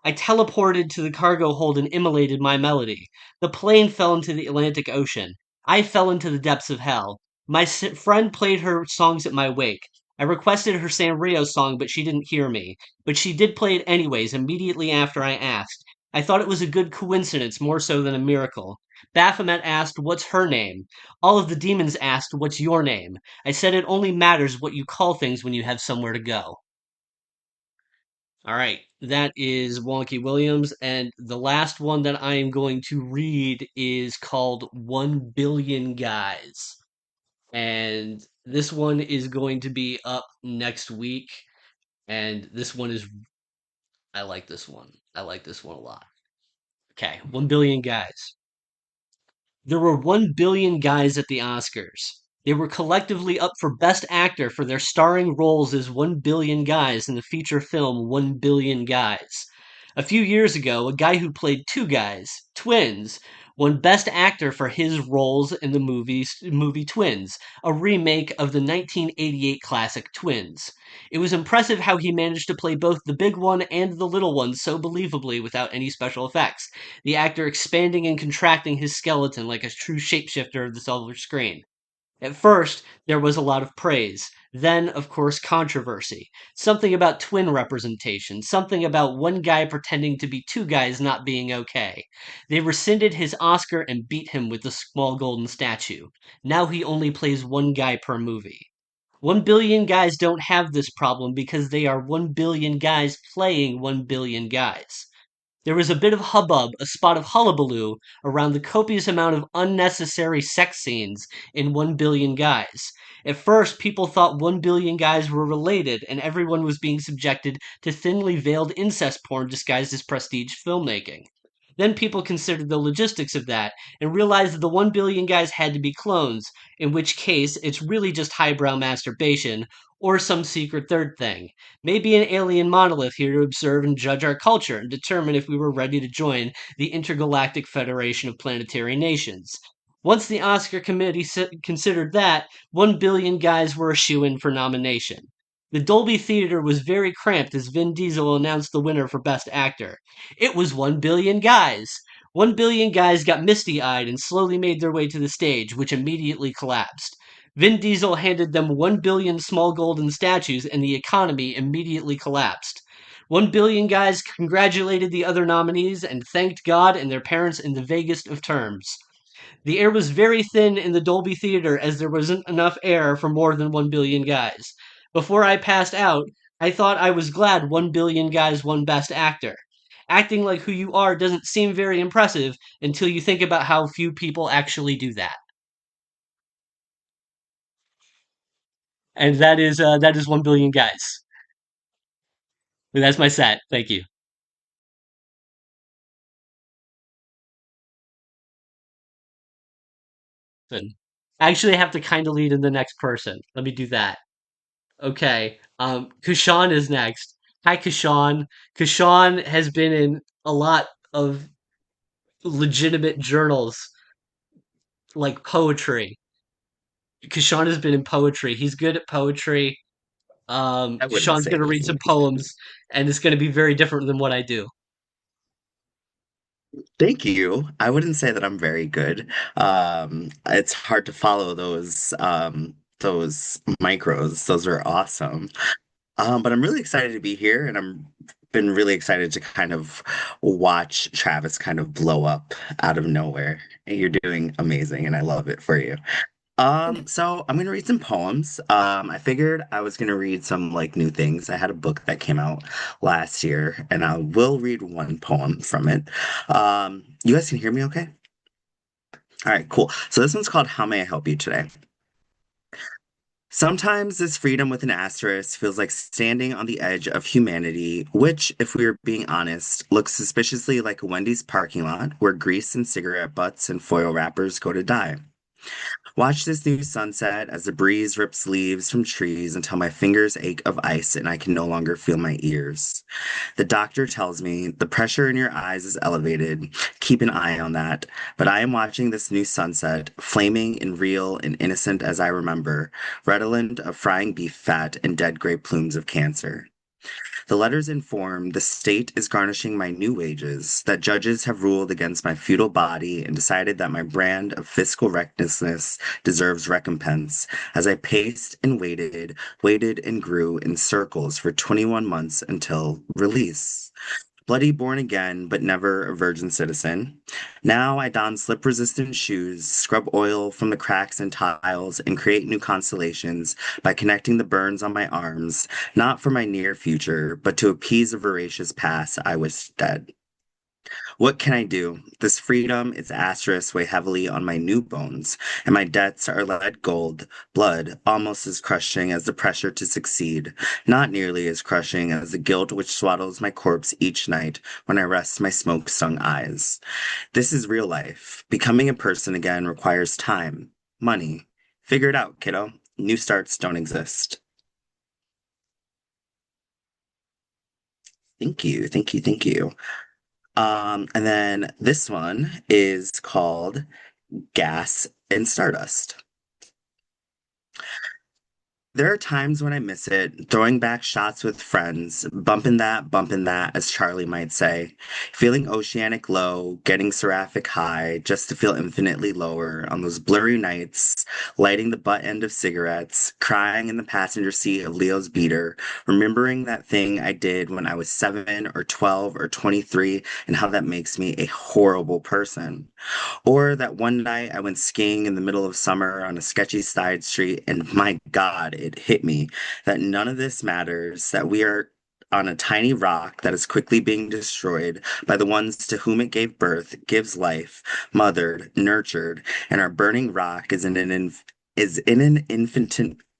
I teleported to the cargo hold and immolated my melody. The plane fell into the Atlantic Ocean. I fell into the depths of hell. My friend played her songs at my wake. I requested her Sanrio song, but she didn't hear me. But she did play it anyways, immediately after I asked. I thought it was a good coincidence, more so than a miracle. Baphomet asked, what's her name? All of the demons asked, what's your name? I said it only matters what you call things when you have somewhere to go. All right, that is Wonky Williams. And the last one that I am going to read is called 1 Billion Guys. And this one is going to be up next week. And this one is, I like this one. I like this one a lot. Okay, 1 Billion Guys. There were 1 billion guys at the Oscars. They were collectively up for Best Actor for their starring roles as 1 billion guys in the feature film 1 Billion Guys. A few years ago, a guy who played two guys, twins, won Best Actor for his roles in the movie Twins, a remake of the 1988 classic Twins. It was impressive how he managed to play both the big one and the little one so believably without any special effects, the actor expanding and contracting his skeleton like a true shapeshifter of the silver screen. At first, there was a lot of praise. Then, of course, controversy. Something about twin representation. Something about one guy pretending to be two guys not being okay. They rescinded his Oscar and beat him with the small golden statue. Now he only plays one guy per movie. 1 billion guys don't have this problem because they are 1 billion guys playing 1 billion guys. There was a bit of hubbub, a spot of hullabaloo, around the copious amount of unnecessary sex scenes in 1 Billion Guys. At first, people thought 1 Billion Guys were related, and everyone was being subjected to thinly veiled incest porn disguised as prestige filmmaking. Then people considered the logistics of that and realized that the 1 Billion Guys had to be clones, in which case it's really just highbrow masturbation, or some secret third thing. Maybe an alien monolith here to observe and judge our culture and determine if we were ready to join the Intergalactic Federation of Planetary Nations. Once the Oscar committee considered that, 1 Billion Guys were a shoo-in for nomination. The Dolby Theater was very cramped as Vin Diesel announced the winner for Best Actor. It was 1 Billion Guys! 1 Billion Guys got misty-eyed and slowly made their way to the stage, which immediately collapsed. Vin Diesel handed them 1 billion small golden statues and the economy immediately collapsed. 1 billion guys congratulated the other nominees and thanked God and their parents in the vaguest of terms. The air was very thin in the Dolby Theater as there wasn't enough air for more than 1 billion guys. Before I passed out, I thought I was glad 1 billion guys won Best Actor. Acting like who you are doesn't seem very impressive until you think about how few people actually do that. And that is 1 billion guys. That's my set. Thank you. Good. I actually have to kind of lead in the next person. Let me do that. Okay. Kashawn is next. Hi, Kashawn. Kashawn has been in a lot of legitimate journals like poetry. Kashawn has been in poetry. He's good at poetry. I wouldn't Kashawn's say going to read anything. some poems, and it's going to be very different than what I do. Thank you. I wouldn't say that I'm very good. It's hard to follow those micros. Those are awesome. But I'm really excited to be here, and I'm been really excited to kind of watch Travis kind of blow up out of nowhere. And you're doing amazing, and I love it for you. So I'm gonna read some poems. I figured I was gonna read some like new things. I had a book that came out last year, and I will read one poem from it. You guys can hear me okay? All right, cool. So this one's called How May I Help You Today? Sometimes this freedom with an asterisk feels like standing on the edge of humanity, which, if we are being honest, looks suspiciously like a Wendy's parking lot where grease and cigarette butts and foil wrappers go to die. Watch this new sunset as the breeze rips leaves from trees until my fingers ache of ice and I can no longer feel my ears. The doctor tells me the pressure in your eyes is elevated. Keep an eye on that. But I am watching this new sunset, flaming and real and innocent as I remember, redolent of frying beef fat and dead gray plumes of cancer. The letters inform the state is garnishing my new wages, that judges have ruled against my feudal body and decided that my brand of fiscal recklessness deserves recompense, as I paced and waited and grew in circles for 21 months until release. Bloody born again, but never a virgin citizen. Now I don slip resistant shoes, scrub oil from the cracks and tiles, and create new constellations by connecting the burns on my arms, not for my near future, but to appease a voracious past I was dead. What can I do? This freedom, its asterisks weigh heavily on my new bones, and my debts are lead gold, blood, almost as crushing as the pressure to succeed, not nearly as crushing as the guilt which swaddles my corpse each night when I rest my smoke-stung eyes. This is real life. Becoming a person again requires time, money. Figure it out, kiddo. New starts don't exist. Thank you, thank you, thank you. And then this one is called Gas and Stardust. There are times when I miss it, throwing back shots with friends, bumping that, as Charlie might say, feeling oceanic low, getting seraphic high, just to feel infinitely lower on those blurry nights, lighting the butt end of cigarettes, crying in the passenger seat of Leo's beater, remembering that thing I did when I was 7 or 12 or 23 and how that makes me a horrible person. Or that one night I went skiing in the middle of summer on a sketchy side street, and my God, it hit me that none of this matters, that we are on a tiny rock that is quickly being destroyed by the ones to whom it gave birth, gives life, mothered, nurtured, and our burning rock is in an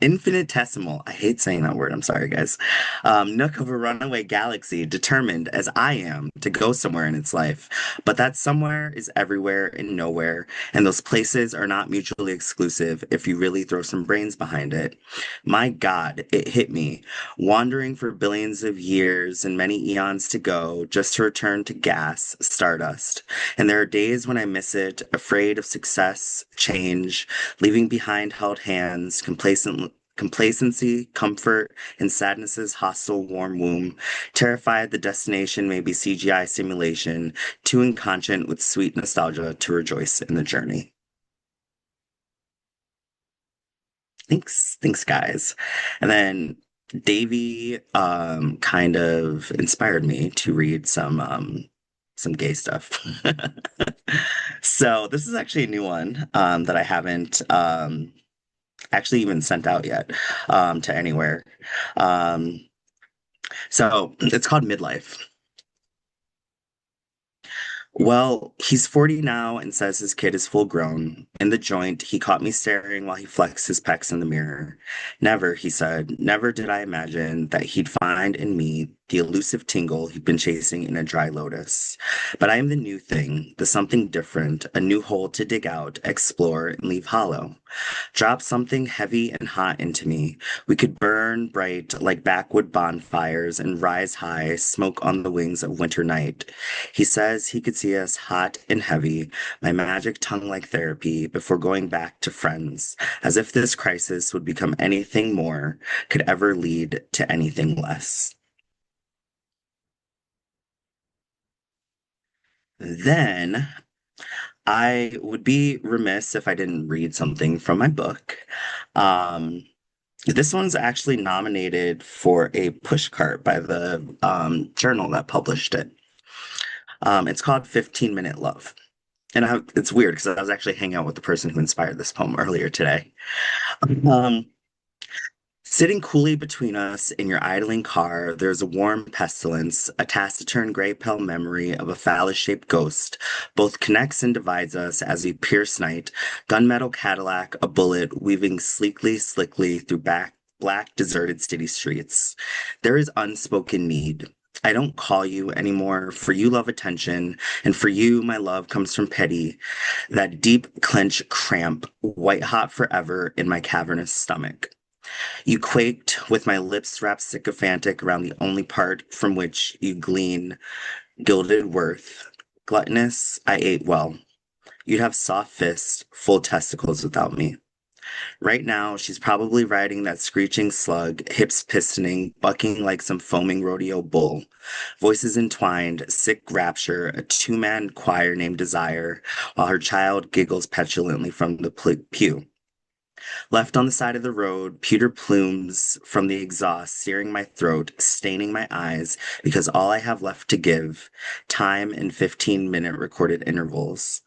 infinitesimal, I hate saying that word, I'm sorry guys, nook of a runaway galaxy determined as I am to go somewhere in its life. But that somewhere is everywhere and nowhere, and those places are not mutually exclusive if you really throw some brains behind it. My God, it hit me, wandering for billions of years and many eons to go just to return to gas, stardust. And there are days when I miss it, afraid of success, change, leaving behind held hands, complacency, comfort, and sadness's hostile warm womb, terrified the destination may be CGI simulation, too inconscient with sweet nostalgia to rejoice in the journey. Thanks, guys. And then Davy kind of inspired me to read some gay stuff. So this is actually a new one that I haven't actually even sent out yet to anywhere. Um, so it's called Midlife. Well, he's 40 now and says his kid is full grown. In the joint, he caught me staring while he flexed his pecs in the mirror. Never, he said, never did I imagine that he'd find in me the elusive tingle he'd been chasing in a dry lotus. But I am the new thing, the something different, a new hole to dig out, explore, and leave hollow. Drop something heavy and hot into me. We could burn bright like backwood bonfires and rise high, smoke on the wings of winter night. He says he could see us hot and heavy, my magic tongue like therapy, before going back to friends, as if this crisis would become anything more, could ever lead to anything less. Then I would be remiss if I didn't read something from my book. Um, this one's actually nominated for a pushcart by the journal that published it. It's called 15-Minute Love. And it's weird because I was actually hanging out with the person who inspired this poem earlier today. Um, Sitting coolly between us in your idling car, there's a warm pestilence, a taciturn gray pale memory of a phallus-shaped ghost. Both connects and divides us as we pierce night, gunmetal Cadillac, a bullet weaving slickly through black deserted city streets. There is unspoken need. I don't call you anymore, for you love attention, and for you my love comes from pity, that deep clench cramp, white hot forever in my cavernous stomach. You quaked with my lips wrapped sycophantic around the only part from which you glean gilded worth. Gluttonous, I ate well. You'd have soft fists, full testicles without me. Right now, she's probably riding that screeching slug, hips pistoning, bucking like some foaming rodeo bull. Voices entwined, sick rapture, a two-man choir named Desire, while her child giggles petulantly from the pew. Left on the side of the road, pewter plumes from the exhaust searing my throat, staining my eyes, because all I have left to give, time in 15-minute recorded intervals.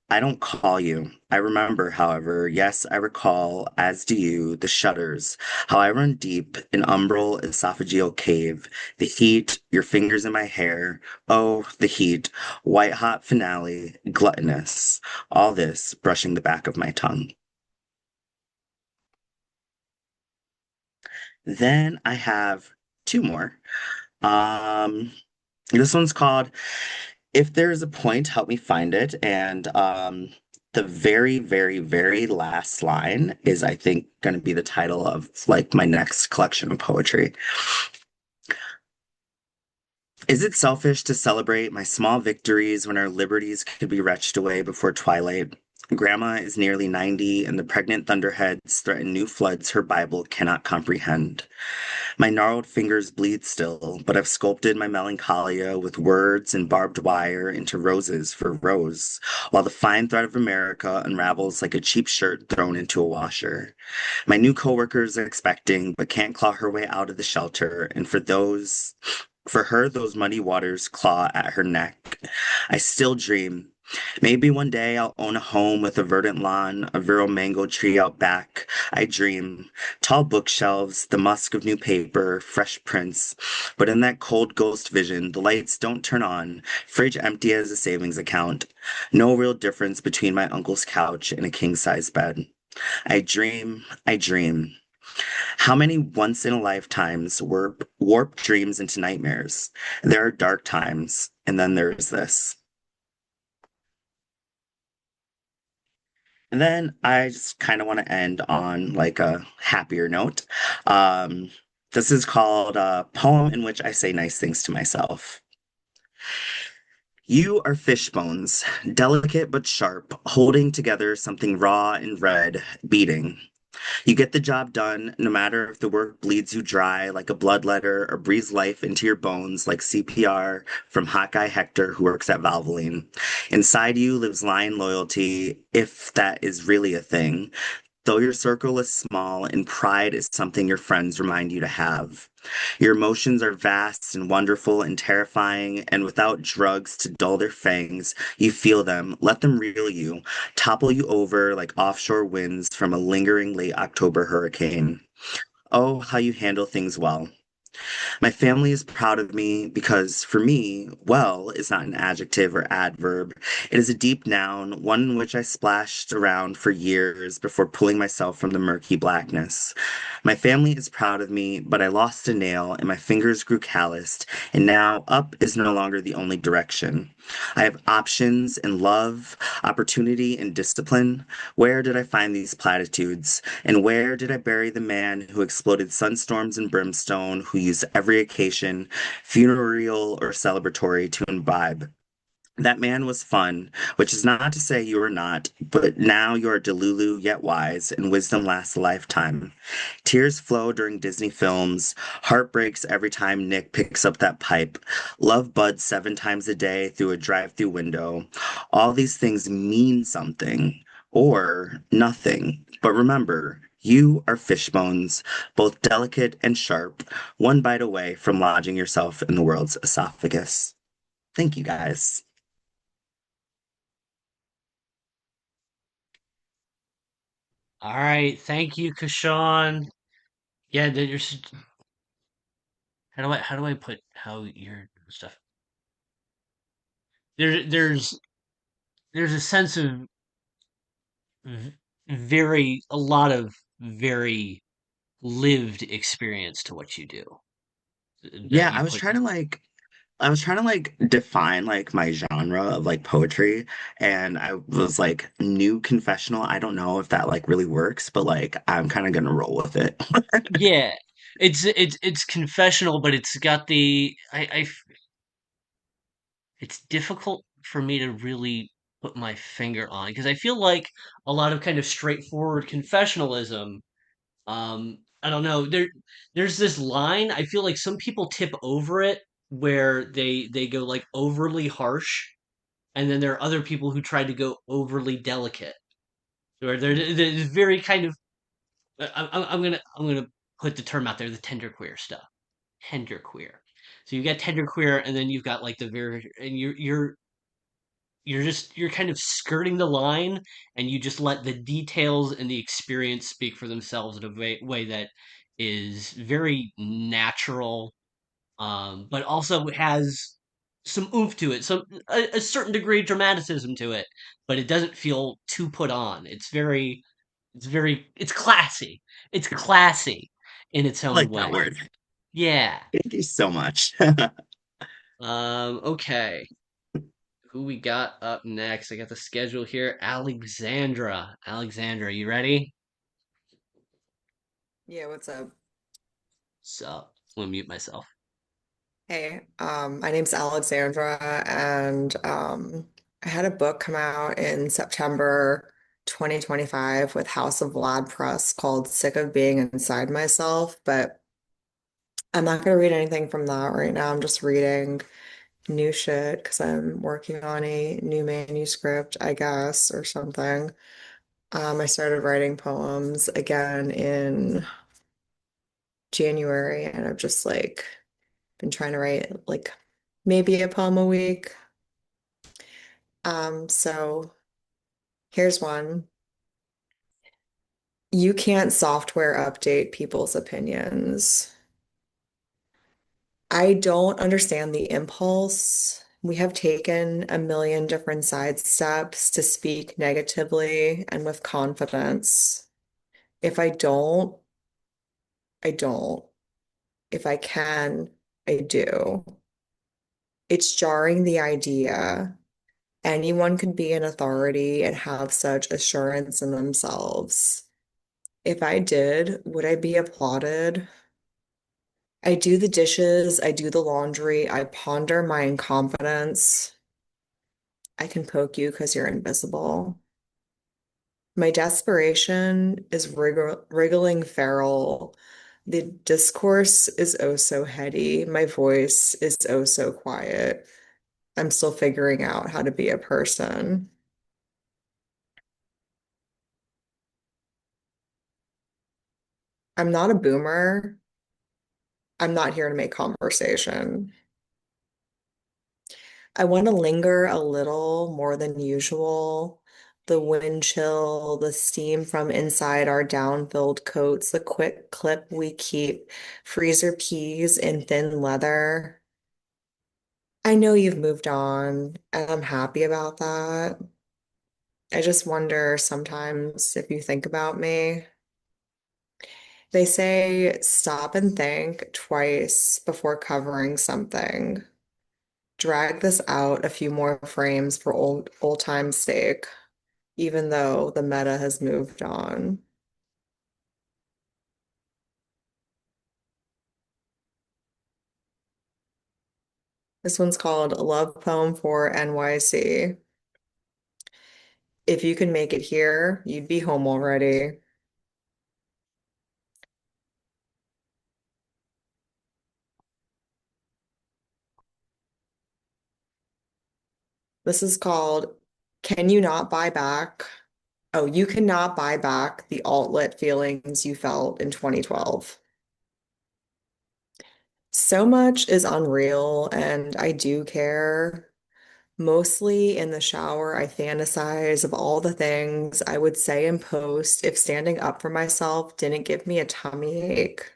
I don't call you. I remember, however, yes, I recall, as do you, the shudders, how I run deep in umbral esophageal cave, the heat, your fingers in my hair, oh, the heat, white hot finale, gluttonous, all this brushing the back of my tongue. Then I have two more. Um, this one's called If There's a Point, Help Me Find It. And the very last line is, I think, going to be the title of like my next collection of poetry. Is it selfish to celebrate my small victories when our liberties could be retched away before twilight? Grandma is nearly 90, and the pregnant thunderheads threaten new floods her Bible cannot comprehend. My gnarled fingers bleed still, but I've sculpted my melancholia with words and barbed wire into roses for Rose, while the fine thread of America unravels like a cheap shirt thrown into a washer. My new coworker's expecting, but can't claw her way out of the shelter, and for her, those muddy waters claw at her neck. I still dream. Maybe one day I'll own a home with a verdant lawn, a virile mango tree out back. I dream. Tall bookshelves, the musk of new paper, fresh prints. But in that cold ghost vision, the lights don't turn on, fridge empty as a savings account. No real difference between my uncle's couch and a king-size bed. I dream. How many once-in-a-lifetimes warp dreams into nightmares? There are dark times, and then there's this. And then I just kind of want to end on like a happier note. Um, this is called a poem in which I say nice things to myself. You are fish bones, delicate but sharp, holding together something raw and red, beating. You get the job done, no matter if the work bleeds you dry like a bloodletter or breathes life into your bones like CPR from hot guy Hector who works at Valvoline. Inside you lives lion loyalty, if that is really a thing. Though your circle is small and pride is something your friends remind you to have. Your emotions are vast and wonderful and terrifying, and without drugs to dull their fangs, you feel them, let them reel you, topple you over like offshore winds from a lingering late October hurricane. Oh, how you handle things well. My family is proud of me because, for me, well is not an adjective or adverb. It is a deep noun, one in which I splashed around for years before pulling myself from the murky blackness. My family is proud of me, but I lost a nail and my fingers grew calloused, and now up is no longer the only direction. I have options and love, opportunity and discipline. Where did I find these platitudes? And where did I bury the man who exploded sunstorms and brimstone, who used every occasion, funereal or celebratory, to imbibe? That man was fun, which is not to say you are not, but now you are Delulu yet wise, and wisdom lasts a lifetime. Tears flow during Disney films, heart breaks every time Nick picks up that pipe, love buds 7 times a day through a drive-through window. All these things mean something, or nothing. But remember, you are fish bones, both delicate and sharp, one bite away from lodging yourself in the world's esophagus. Thank you guys. All right, thank you, Kashawn. Yeah, how do I put how your stuff? There, there's a sense of v- a lot of very lived experience to what you do that Yeah, you put. I was trying to like define like my genre of like poetry, and I was like new confessional. I don't know if that like really works, but like I'm kind of gonna roll with it. Yeah, it's confessional, but it's got it's difficult for me to really put my finger on because I feel like a lot of kind of straightforward confessionalism. I don't know. There's this line. I feel like some people tip over it where they go like overly harsh, and then there are other people who try to go overly delicate, where there's very kind of. I'm gonna put the term out there, the tender queer stuff. Tender queer. So you've got tender queer, and then you've got like the very, and you're kind of skirting the line, and you just let the details and the experience speak for themselves in a way that is very natural, but also has some oomph to it, some a certain degree of dramaticism to it, but it doesn't feel too put on. It's classy. It's classy in its I own like that way. word. Yeah. Thank you so much. Okay. Who we got up next? I got the schedule here. Alexandra. Alexandra, you ready? Yeah, what's up? So, I'm gonna mute myself. Hey, my name's Alexandra, and I had a book come out in September 2025 with House of Vlad Press called Sick of Being Inside Myself, but I'm not going to read anything from that right now. I'm just reading new shit because I'm working on a new manuscript, I guess, or something. I started writing poems again in January, and I've just like been trying to write like maybe a poem a week. So here's one. You can't software update people's opinions. I don't understand the impulse. We have taken a million different side steps to speak negatively and with confidence. If I don't, I don't. If I can, I do. It's jarring the idea anyone could be an authority and have such assurance in themselves. If I did, would I be applauded? I do the dishes, I do the laundry, I ponder my incompetence. I can poke you because you're invisible. My desperation is wriggling feral. The discourse is oh so heady. My voice is oh so quiet. I'm still figuring out how to be a person. I'm not a boomer. I'm not here to make conversation. I want to linger a little more than usual. The wind chill, the steam from inside our down-filled coats, the quick clip we keep freezer peas in thin leather. I know you've moved on, and I'm happy about that. I just wonder sometimes if you think about me. They say stop and think twice before covering something. Drag this out a few more frames for old time's sake, even though the meta has moved on. This one's called A Love Poem for NYC. If you can make it here, you'd be home already. This is called Can You Not Buy Back? Oh, you cannot buy back the alt-lit feelings you felt in 2012. So much is unreal, and I do care. Mostly in the shower, I fantasize of all the things I would say in post if standing up for myself didn't give me a tummy ache.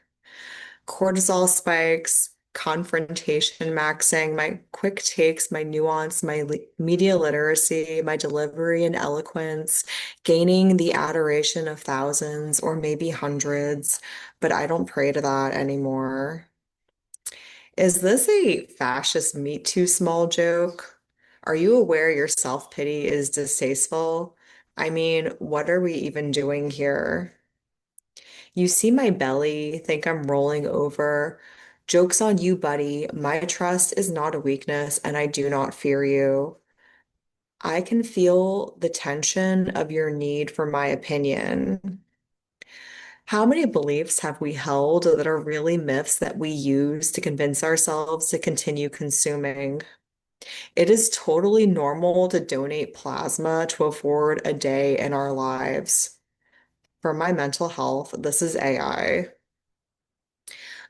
Cortisol spikes, confrontation maxing, my quick takes, my nuance, my media literacy, my delivery and eloquence, gaining the adoration of thousands or maybe hundreds, but I don't pray to that anymore. Is this a fascist Me Too small joke? Are you aware your self-pity is distasteful? I mean, what are we even doing here? You see my belly, think I'm rolling over. Joke's on you, buddy. My trust is not a weakness, and I do not fear you. I can feel the tension of your need for my opinion. How many beliefs have we held that are really myths that we use to convince ourselves to continue consuming? It is totally normal to donate plasma to afford a day in our lives. For my mental health, this is AI.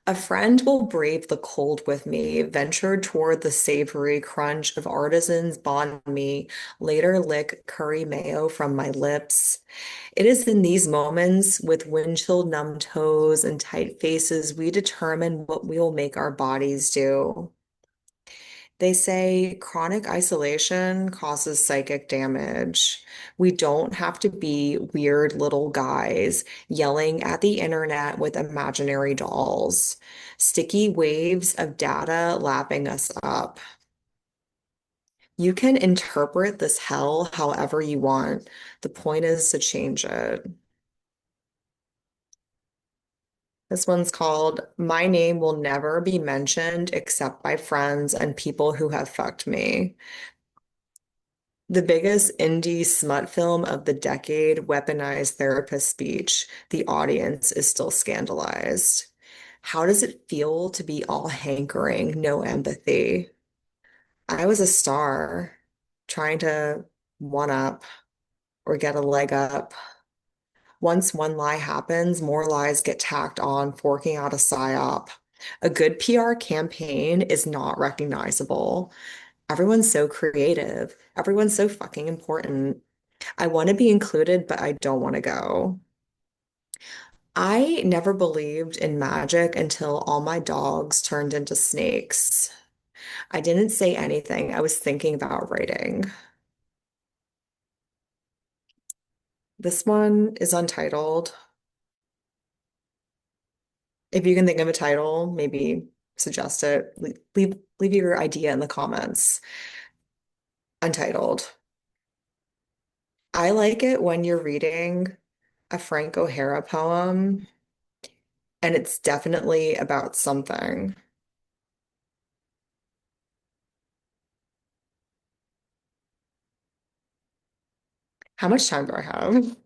A friend will brave the cold with me, venture toward the savory crunch of artisans banh mi, later lick curry mayo from my lips. It is in these moments, with wind-chill numb toes and tight faces, we determine what we will make our bodies do. They say chronic isolation causes psychic damage. We don't have to be weird little guys yelling at the internet with imaginary dolls. Sticky waves of data lapping us up. You can interpret this hell however you want. The point is to change it. This one's called My Name Will Never Be Mentioned Except by Friends and People Who Have Fucked Me. The biggest indie smut film of the decade weaponized therapist speech. The audience is still scandalized. How does it feel to be all hankering, no empathy? I was a star trying to one up or get a leg up. Once one lie happens, more lies get tacked on, forking out a psyop. A good PR campaign is not recognizable. Everyone's so creative. Everyone's so fucking important. I want to be included, but I don't want to go. I never believed in magic until all my dogs turned into snakes. I didn't say anything. I was thinking about writing. This one is untitled. If you can think of a title, maybe suggest it. Leave your idea in the comments. Untitled. I like it when you're reading a Frank O'Hara poem and it's definitely about something. How much time do I have?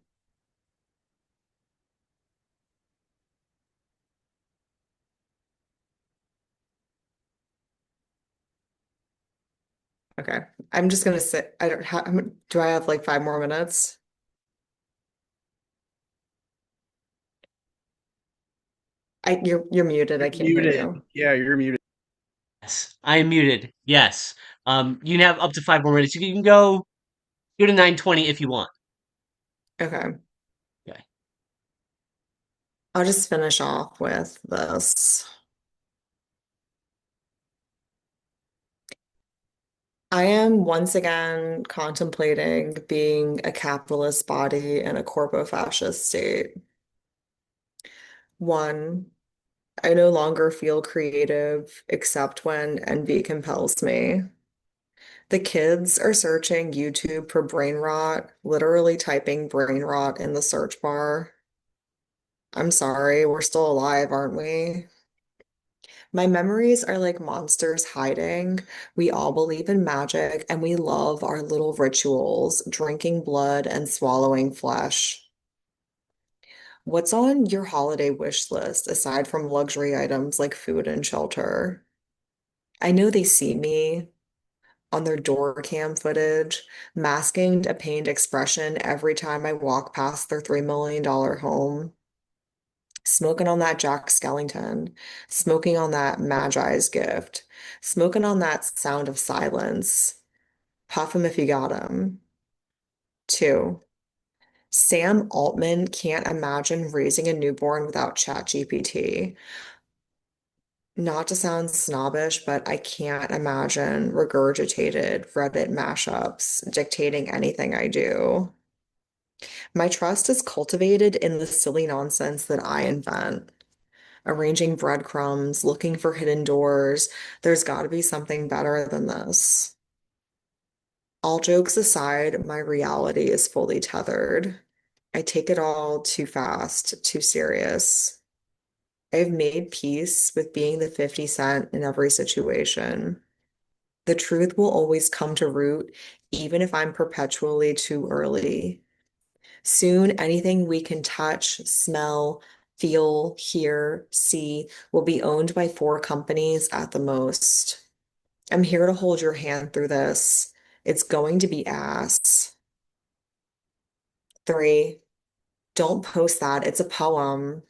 Okay. I'm just gonna sit. I don't have, do I have like 5 more minutes? You're muted. I You're can't hear muted. you. Yeah, you're muted. Yes, I am muted. Yes. You can have up to 5 more minutes. You can go to 9:20 if you want. Okay. Okay. I'll just finish off with this. I am once again contemplating being a capitalist body in a corpo-fascist state. One, I no longer feel creative except when envy compels me. The kids are searching YouTube for brain rot, literally typing brain rot in the search bar. I'm sorry, we're still alive, aren't we? My memories are like monsters hiding. We all believe in magic and we love our little rituals, drinking blood and swallowing flesh. What's on your holiday wish list aside from luxury items like food and shelter? I know they see me on their door cam footage, masking a pained expression every time I walk past their $3 million home. Smoking on that Jack Skellington, smoking on that Magi's gift, smoking on that sound of silence. Puff him if you got him. Two, Sam Altman can't imagine raising a newborn without ChatGPT. Not to sound snobbish, but I can't imagine regurgitated Reddit mashups dictating anything I do. My trust is cultivated in the silly nonsense that I invent. Arranging breadcrumbs, looking for hidden doors. There's got to be something better than this. All jokes aside, my reality is fully tethered. I take it all too fast, too serious. I've made peace with being the 50 cent in every situation. The truth will always come to root, even if I'm perpetually too early. Soon, anything we can touch, smell, feel, hear, see will be owned by 4 companies at the most. I'm here to hold your hand through this. It's going to be ass. 3, don't post that. It's a poem.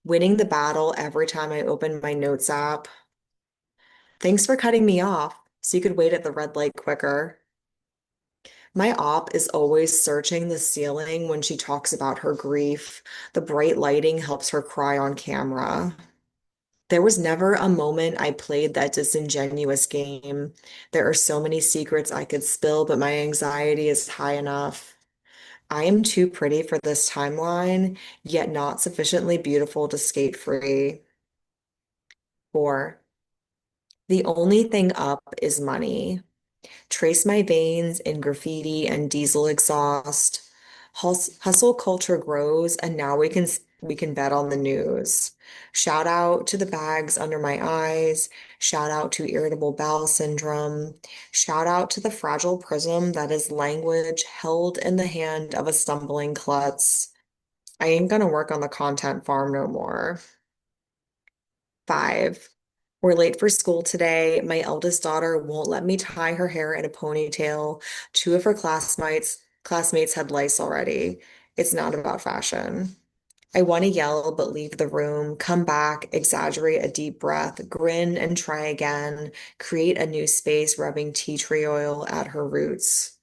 Winning the battle every time I open my notes app. Thanks for cutting me off so you could wait at the red light quicker. My op is always searching the ceiling when she talks about her grief. The bright lighting helps her cry on camera. There was never a moment I played that disingenuous game. There are so many secrets I could spill, but my anxiety is high enough. I am too pretty for this timeline, yet not sufficiently beautiful to skate free. 4, the only thing up is money. Trace my veins in graffiti and diesel exhaust. Hustle culture grows, and now we can bet on the news. Shout out to the bags under my eyes. Shout out to irritable bowel syndrome. Shout out to the fragile prism that is language held in the hand of a stumbling klutz. I ain't gonna work on the content farm no more. 5, we're late for school today. My eldest daughter won't let me tie her hair in a ponytail. 2 of her classmates had lice already. It's not about fashion. I want to yell but leave the room, come back, exaggerate a deep breath, grin and try again, create a new space rubbing tea tree oil at her roots.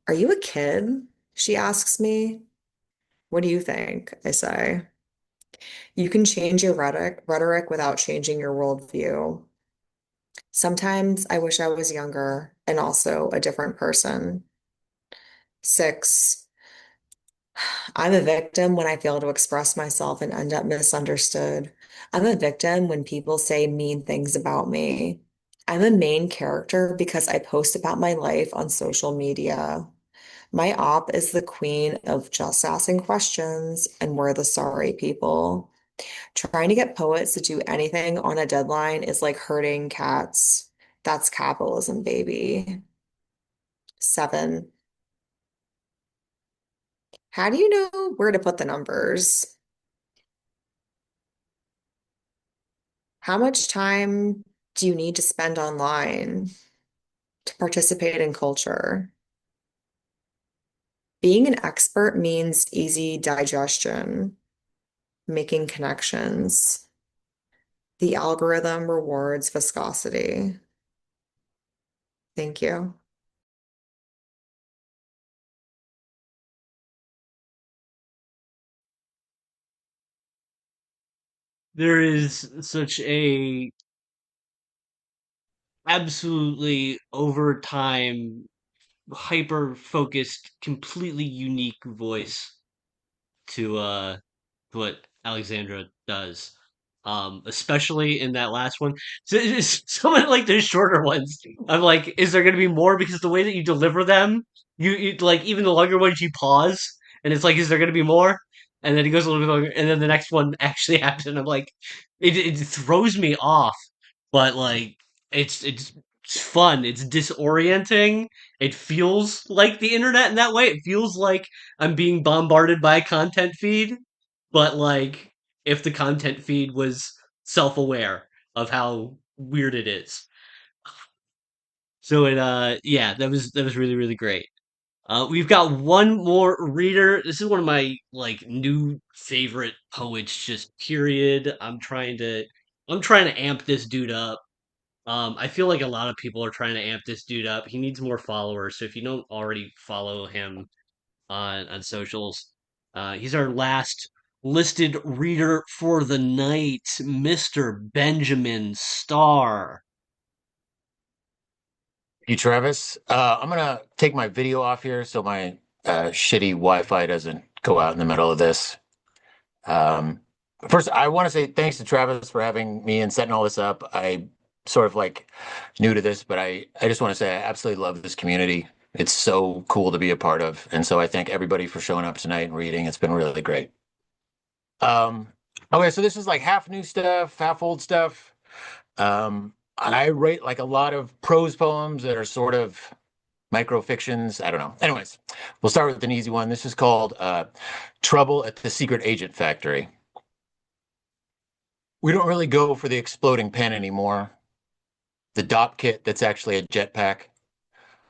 Are you a kid? She asks me. What do you think? I say. You can change your rhetoric without changing your worldview. Sometimes I wish I was younger and also a different person. 6, I'm a victim when I fail to express myself and end up misunderstood. I'm a victim when people say mean things about me. I'm a main character because I post about my life on social media. My op is the queen of just asking questions, and we're the sorry people. Trying to get poets to do anything on a deadline is like herding cats. That's capitalism, baby. 7, how do you know where to put the numbers? How much time do you need to spend online to participate in culture? Being an expert means easy digestion. making connections. The algorithm rewards viscosity. Thank you. There is such a absolutely over time, hyper focused, completely unique voice to what Alexandra does. Especially in that last one. So it's some of like the shorter ones. I'm like, is there gonna be more? Because the way that you deliver them, you like even the longer ones you pause, and it's like, is there gonna be more? And then it goes a little bit longer, and then the next one actually happens, and I'm like, it throws me off, but like it's fun. It's disorienting. It feels like the internet in that way. It feels like I'm being bombarded by a content feed, but like if the content feed was self-aware of how weird it is. So it yeah, that was really really great. We've got one more reader. This is one of my like new favorite poets just period. I'm trying to amp this dude up. I feel like a lot of people are trying to amp this dude up. He needs more followers. So if you don't already follow him on socials, he's our last listed reader for the night, Mr. Benjamin Starr. You, Travis. I'm gonna take my video off here so my shitty Wi-Fi doesn't go out in the middle of this. Um, First, I want to say thanks to Travis for having me and setting all this up. I sort of like new to this, but I just want to say I absolutely love this community. It's so cool to be a part of, and so I thank everybody for showing up tonight and reading. It's been really great. Um, okay, so this is like half new stuff, half old stuff. I write like a lot of prose poems that are sort of microfictions. I don't know. Anyways, we'll start with an easy one. This is called Trouble at the Secret Agent Factory. We don't really go for the exploding pen anymore. The DOP kit that's actually a jetpack.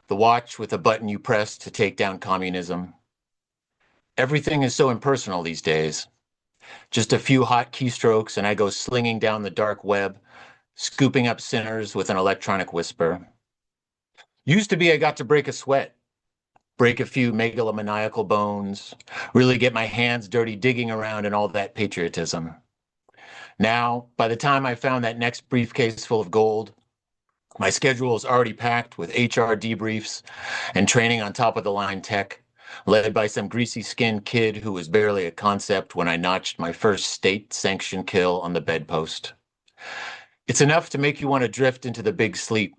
The watch with a button you press to take down communism. Everything is so impersonal these days. Just a few hot keystrokes and I go slinging down the dark web, scooping up sinners with an electronic whisper. Used to be I got to break a sweat, break a few megalomaniacal bones, really get my hands dirty digging around in all that patriotism. Now, by the time I found that next briefcase full of gold, my schedule is already packed with HR debriefs and training on top of the line tech, led by some greasy skinned kid who was barely a concept when I notched my first state sanctioned kill on the bedpost. It's enough to make you want to drift into the big sleep,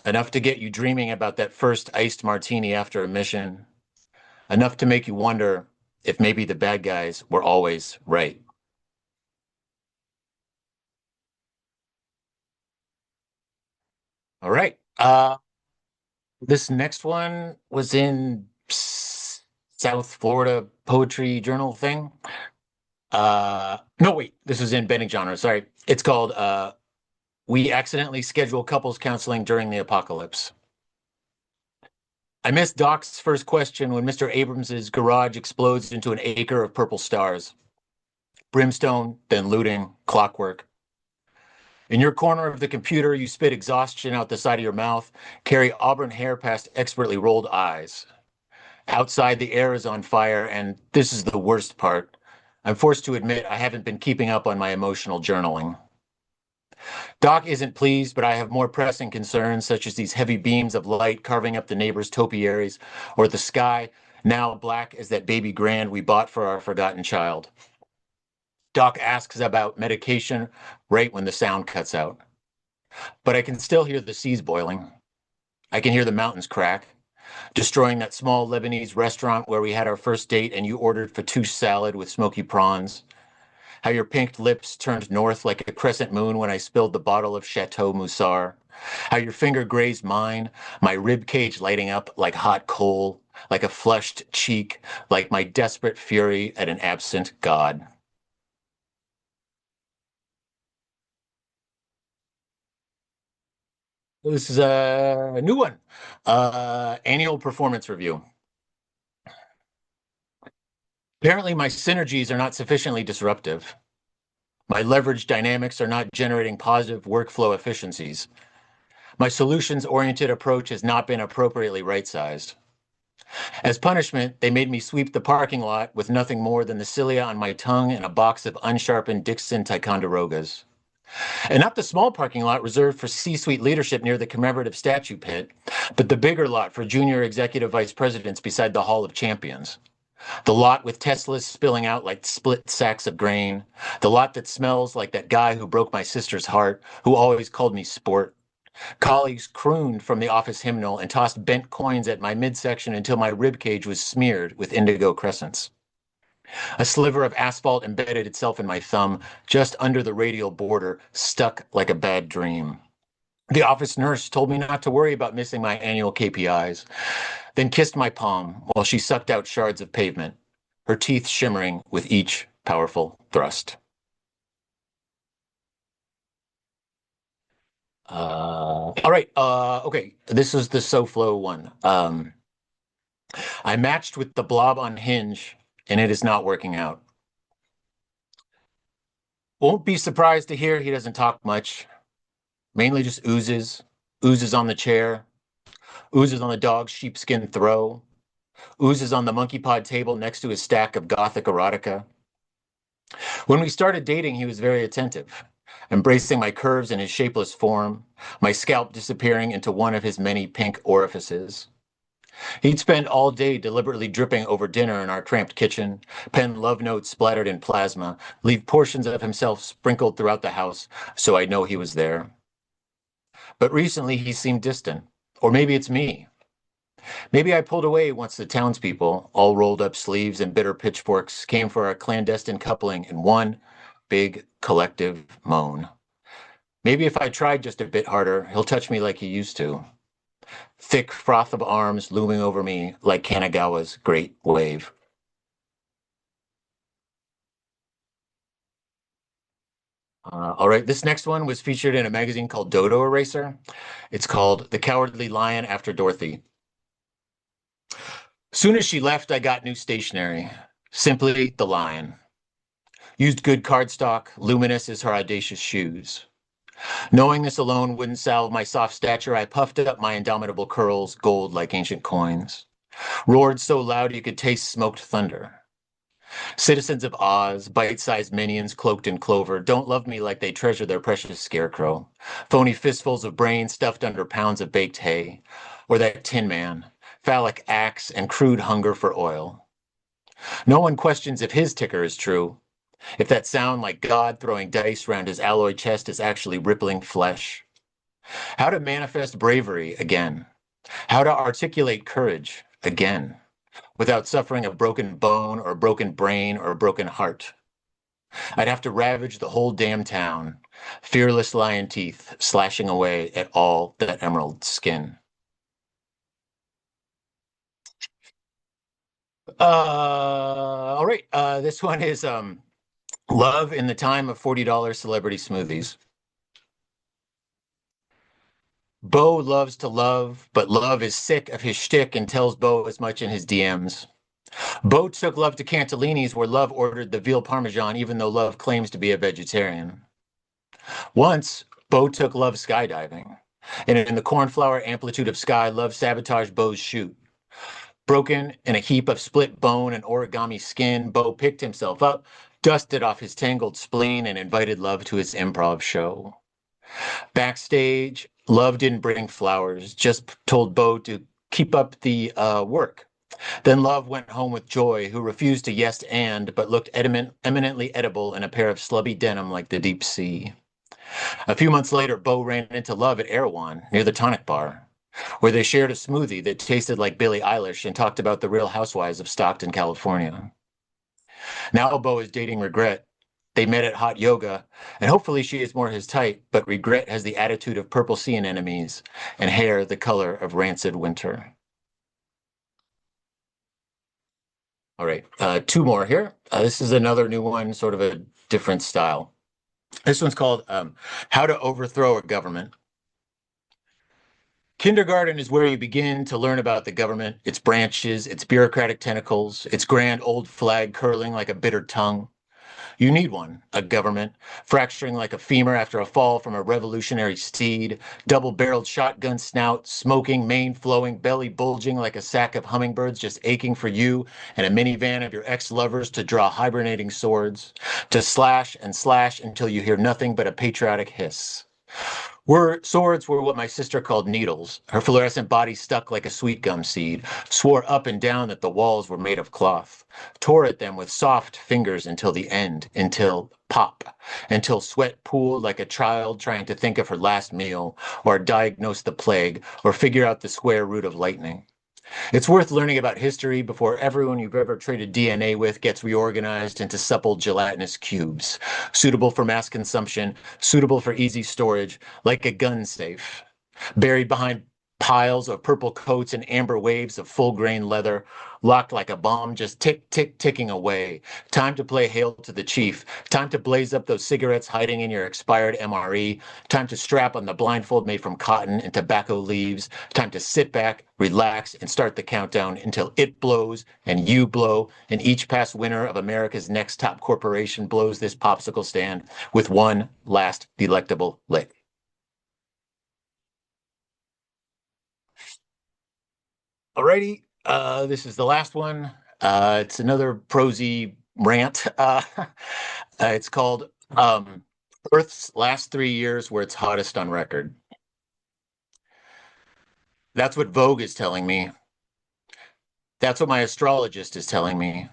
enough to get you dreaming about that first iced martini after a mission, enough to make you wonder if maybe the bad guys were always right. All right. This next one was in South Florida Poetry Journal thing. No, wait, this was in Bending Genre. Sorry. It's called We Accidentally Schedule Couples Counseling During the Apocalypse. I missed Doc's first question when Mr. Abrams's garage explodes into an acre of purple stars. Brimstone, then looting, clockwork. In your corner of the computer, you spit exhaustion out the side of your mouth, carry auburn hair past expertly rolled eyes. Outside, the air is on fire, and this is the worst part. I'm forced to admit I haven't been keeping up on my emotional journaling. Doc isn't pleased, but I have more pressing concerns, such as these heavy beams of light carving up the neighbor's topiaries, or the sky, now black as that baby grand we bought for our forgotten child. Doc asks about medication right when the sound cuts out. But I can still hear the seas boiling. I can hear the mountains crack, destroying that small Lebanese restaurant where we had our first date and you ordered fattoush salad with smoky prawns. How your pink lips turned north like a crescent moon when I spilled the bottle of Chateau Moussard. How your finger grazed mine, my rib cage lighting up like hot coal, like a flushed cheek, like my desperate fury at an absent God. This is a new one. Annual performance review. Apparently, my synergies are not sufficiently disruptive. My leverage dynamics are not generating positive workflow efficiencies. My solutions-oriented approach has not been appropriately right-sized. As punishment, they made me sweep the parking lot with nothing more than the cilia on my tongue and a box of unsharpened Dixon Ticonderogas. And not the small parking lot reserved for C-suite leadership near the commemorative statue pit, but the bigger lot for junior executive vice presidents beside the Hall of Champions. The lot with Teslas spilling out like split sacks of grain. The lot that smells like that guy who broke my sister's heart, who always called me sport. Colleagues crooned from the office hymnal and tossed bent coins at my midsection until my ribcage was smeared with indigo crescents. A sliver of asphalt embedded itself in my thumb, just under the radial border, stuck like a bad dream. The office nurse told me not to worry about missing my annual KPIs, then kissed my palm while she sucked out shards of pavement, her teeth shimmering with each powerful thrust. All right. Okay. This is the SoFlo one. I matched with the blob on Hinge, and it is not working out. Won't be surprised to hear he doesn't talk much. Mainly just oozes. Oozes on the chair. Oozes on the dog's sheepskin throw. Oozes on the monkey pod table next to his stack of gothic erotica. When we started dating, he was very attentive, embracing my curves in his shapeless form, my scalp disappearing into one of his many pink orifices. He'd spend all day deliberately dripping over dinner in our cramped kitchen, pen love notes splattered in plasma, leave portions of himself sprinkled throughout the house so I'd know he was there. But recently he seemed distant. Or maybe it's me. Maybe I pulled away once the townspeople, all rolled up sleeves and bitter pitchforks, came for our clandestine coupling in one big collective moan. Maybe if I tried just a bit harder, he'll touch me like he used to. Thick froth of arms looming over me like Kanagawa's great wave. All right, this next one was featured in a magazine called Dodo Eraser. It's called The Cowardly Lion After Dorothy. Soon as she left, I got new stationery. Simply the lion. Used good cardstock, luminous as her audacious shoes. Knowing this alone wouldn't salve my soft stature, I puffed up my indomitable curls, gold like ancient coins. Roared so loud you could taste smoked thunder. Citizens of Oz, bite-sized minions cloaked in clover, don't love me like they treasure their precious scarecrow. Phony fistfuls of brains stuffed under pounds of baked hay. Or that Tin Man, phallic axe and crude hunger for oil. No one questions if his ticker is true. If that sound like God throwing dice round his alloy chest is actually rippling flesh. How to manifest bravery again. How to articulate courage again. Without suffering a broken bone or a broken brain or a broken heart. I'd have to ravage the whole damn town, fearless lion teeth slashing away at all that emerald skin. All right. This one is Love in the Time of $40 Celebrity Smoothies. Bo loves to love, but Love is sick of his shtick and tells Bo as much in his DMs. Bo took Love to Cantellini's where Love ordered the veal parmesan even though Love claims to be a vegetarian. Once, Bo took Love skydiving. And in the cornflower amplitude of sky, Love sabotaged Bo's chute. Broken in a heap of split bone and origami skin, Bo picked himself up, dusted off his tangled spleen, and invited Love to his improv show. Backstage, Love didn't bring flowers, just told Bo to keep up the work. Then Love went home with Joy, who refused to yes and, but looked eminently edible in a pair of slubby denim like the deep sea. A few months later, Bo ran into Love at Erewhon, near the Tonic Bar, where they shared a smoothie that tasted like Billie Eilish and talked about the Real Housewives of Stockton, California. Now Bo is dating Regret. They met at hot yoga, and hopefully she is more his type, but Regret has the attitude of purple sea anemones and hair the color of rancid winter. All right, two more here. This is another new one, sort of a different style. This one's called How to Overthrow a Government. Kindergarten is where you begin to learn about the government, its branches, its bureaucratic tentacles, its grand old flag curling like a bitter tongue. You need one, a government, fracturing like a femur after a fall from a revolutionary steed, double-barreled shotgun snout, smoking, mane flowing, belly bulging like a sack of hummingbirds just aching for you and a minivan of your ex-lovers to draw hibernating swords, to slash and slash until you hear nothing but a patriotic hiss. Swords were what my sister called needles. Her fluorescent body stuck like a sweet gum seed, swore up and down that the walls were made of cloth, tore at them with soft fingers until the end, until pop, until sweat pooled like a child trying to think of her last meal, or diagnose the plague, or figure out the square root of lightning. It's worth learning about history before everyone you've ever traded DNA with gets reorganized into supple gelatinous cubes, suitable for mass consumption, suitable for easy storage, like a gun safe, buried behind piles of purple coats and amber waves of full grain leather, locked like a bomb, just tick, tick, ticking away. Time to play Hail to the Chief. Time to blaze up those cigarettes hiding in your expired MRE. Time to strap on the blindfold made from cotton and tobacco leaves. Time to sit back, relax, and start the countdown until it blows and you blow, and each past winner of America's next top corporation blows this popsicle stand with one last delectable lick. Alrighty, this is the last one. It's another prosy rant. It's called Earth's Last 3 Years Where It's Hottest on Record. That's what Vogue is telling me. That's what my astrologist is telling me.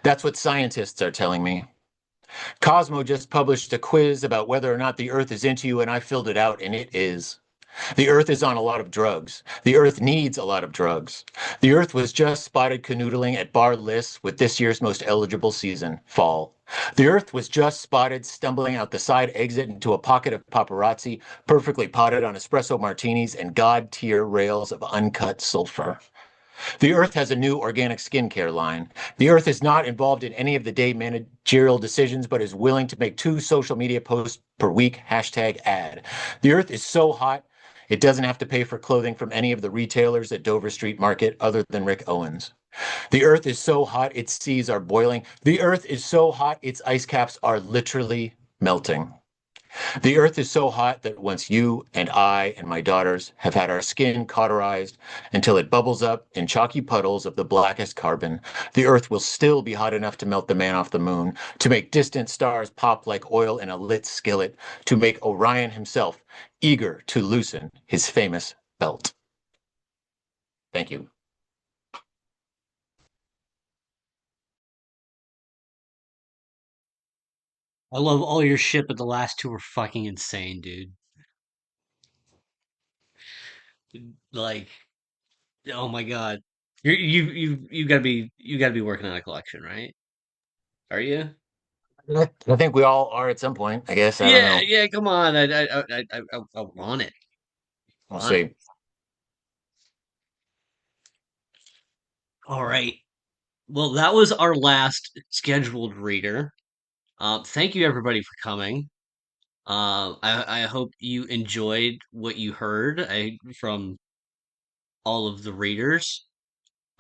That's what scientists are telling me. Cosmo just published a quiz about whether or not the Earth is into you, and I filled it out, and it is. The Earth is on a lot of drugs. The Earth needs a lot of drugs. The Earth was just spotted canoodling at Bar Liss with this year's most eligible season, fall. The Earth was just spotted stumbling out the side exit into a pocket of paparazzi, perfectly potted on espresso martinis and god-tier rails of uncut sulfur. The Earth has a new organic skincare line. The Earth is not involved in any of the day managerial decisions, but is willing to make 2 social media posts per week, #ad. The Earth is so hot, it doesn't have to pay for clothing from any of the retailers at Dover Street Market other than Rick Owens. The Earth is so hot, its seas are boiling. The Earth is so hot, its ice caps are literally melting. The Earth is so hot that once you and I and my daughters have had our skin cauterized until it bubbles up in chalky puddles of the blackest carbon, the Earth will still be hot enough to melt the man off the moon, to make distant stars pop like oil in a lit skillet, to make Orion himself eager to loosen his famous belt. Thank you. I love all your shit, but the last two were fucking insane, dude. Like, oh my god, you gotta be working on a collection, right? Are you? I think we all are at some point, I guess. I don't Yeah, know. yeah. Come on, I want it. We'll Want it. see. All right. Well, that was our last scheduled reader. Thank you everybody for coming. I hope you enjoyed what you heard from all of the readers.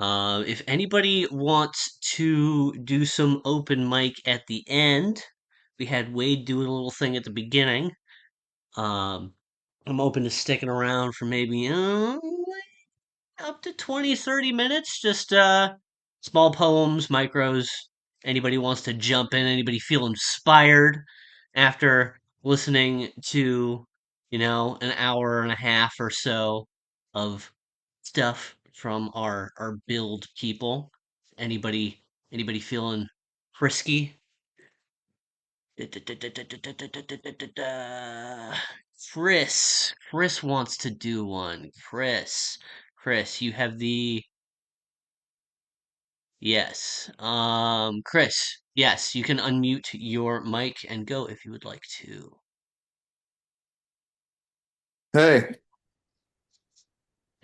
If anybody wants to do some open mic at the end, we had Wade do a little thing at the beginning. Um, I'm open to sticking around for maybe up to 20, 30 minutes. Just small poems, micros. Anybody wants to jump in, anybody feel inspired after listening to, an hour and a half or so of stuff from our build people. Anybody anybody feeling frisky? Chris wants to do one. Chris, you have the yes. Chris, yes, you can unmute your mic and go if you would like to. Hey,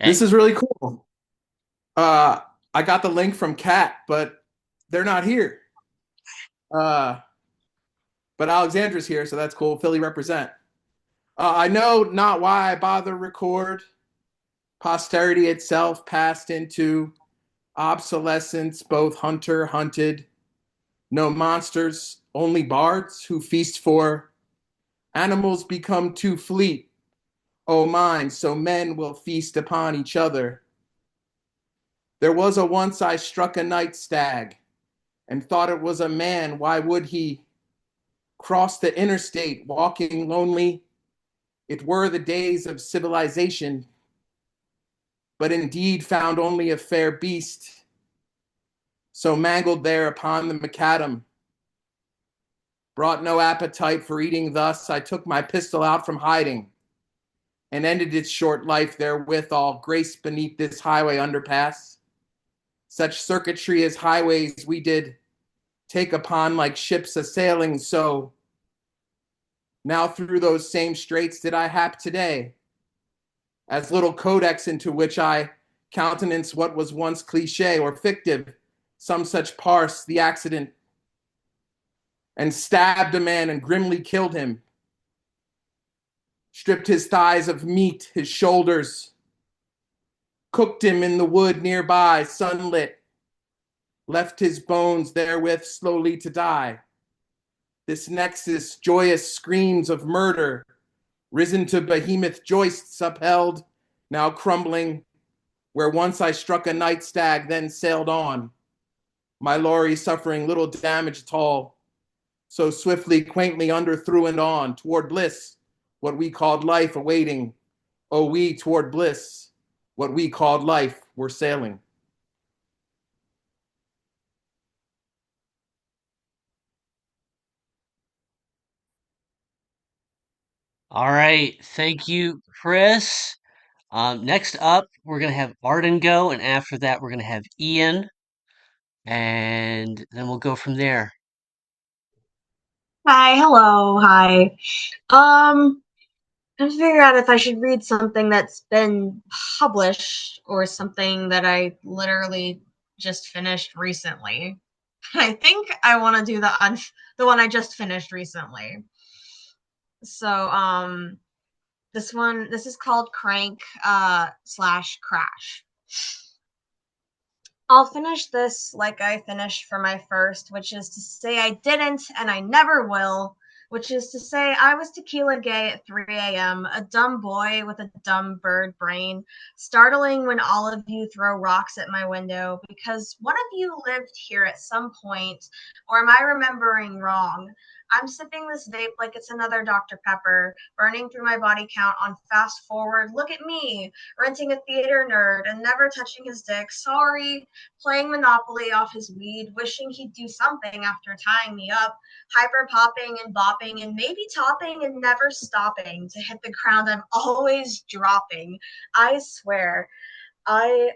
this Hey. is really cool. Uh, I got the link from Kat, but they're not here. Uh, but Alexandra's here, so that's cool. Philly represent. I know not why I bother record. Posterity itself passed into obsolescence, both hunter hunted, no monsters, only bards who feast for. Animals become too fleet, O mine, so men will feast upon each other. There was a once I struck a night stag and thought it was a man. Why would he cross the interstate walking lonely? It were the days of civilization, but indeed found only a fair beast, so mangled there upon the macadam. Brought no appetite for eating thus, I took my pistol out from hiding and ended its short life therewith, all graced beneath this highway underpass. Such circuitry as highways we did take upon like ships a sailing, so now through those same straits did I hap today, as little codex into which I countenance what was once cliche or fictive, some such parse the accident, and stabbed a man and grimly killed him, stripped his thighs of meat, his shoulders, cooked him in the wood nearby, sunlit, left his bones therewith slowly to die. This nexus, joyous screams of murder, risen to behemoth joists upheld, now crumbling, where once I struck a night stag, then sailed on. My lorry suffering little damage at all, so swiftly, quaintly under through and on, toward bliss, what we called life awaiting. Oh, we toward bliss, what we called life, were sailing. All right, thank you, Chris. Next up, we're gonna have Arden go, and after that, we're gonna have Ian, and then we'll go from there. Hi, hello, hi. I'm figuring out if I should read something that's been published or something that I literally just finished recently. I think I want to do the one I just finished recently. So, this is called Crank slash Crash. I'll finish this like I finished for my first, which is to say I didn't and I never will, which is to say I was tequila gay at 3 a.m., a dumb boy with a dumb bird brain, startling when all of you throw rocks at my window because one of you lived here at some point, or am I remembering wrong? I'm sipping this vape like it's another Dr. Pepper, burning through my body count on fast forward. Look at me, renting a theater nerd and never touching his dick. Sorry, playing Monopoly off his weed, wishing he'd do something after tying me up, hyper popping and bopping and maybe topping and never stopping to hit the ground I'm always dropping. I swear, I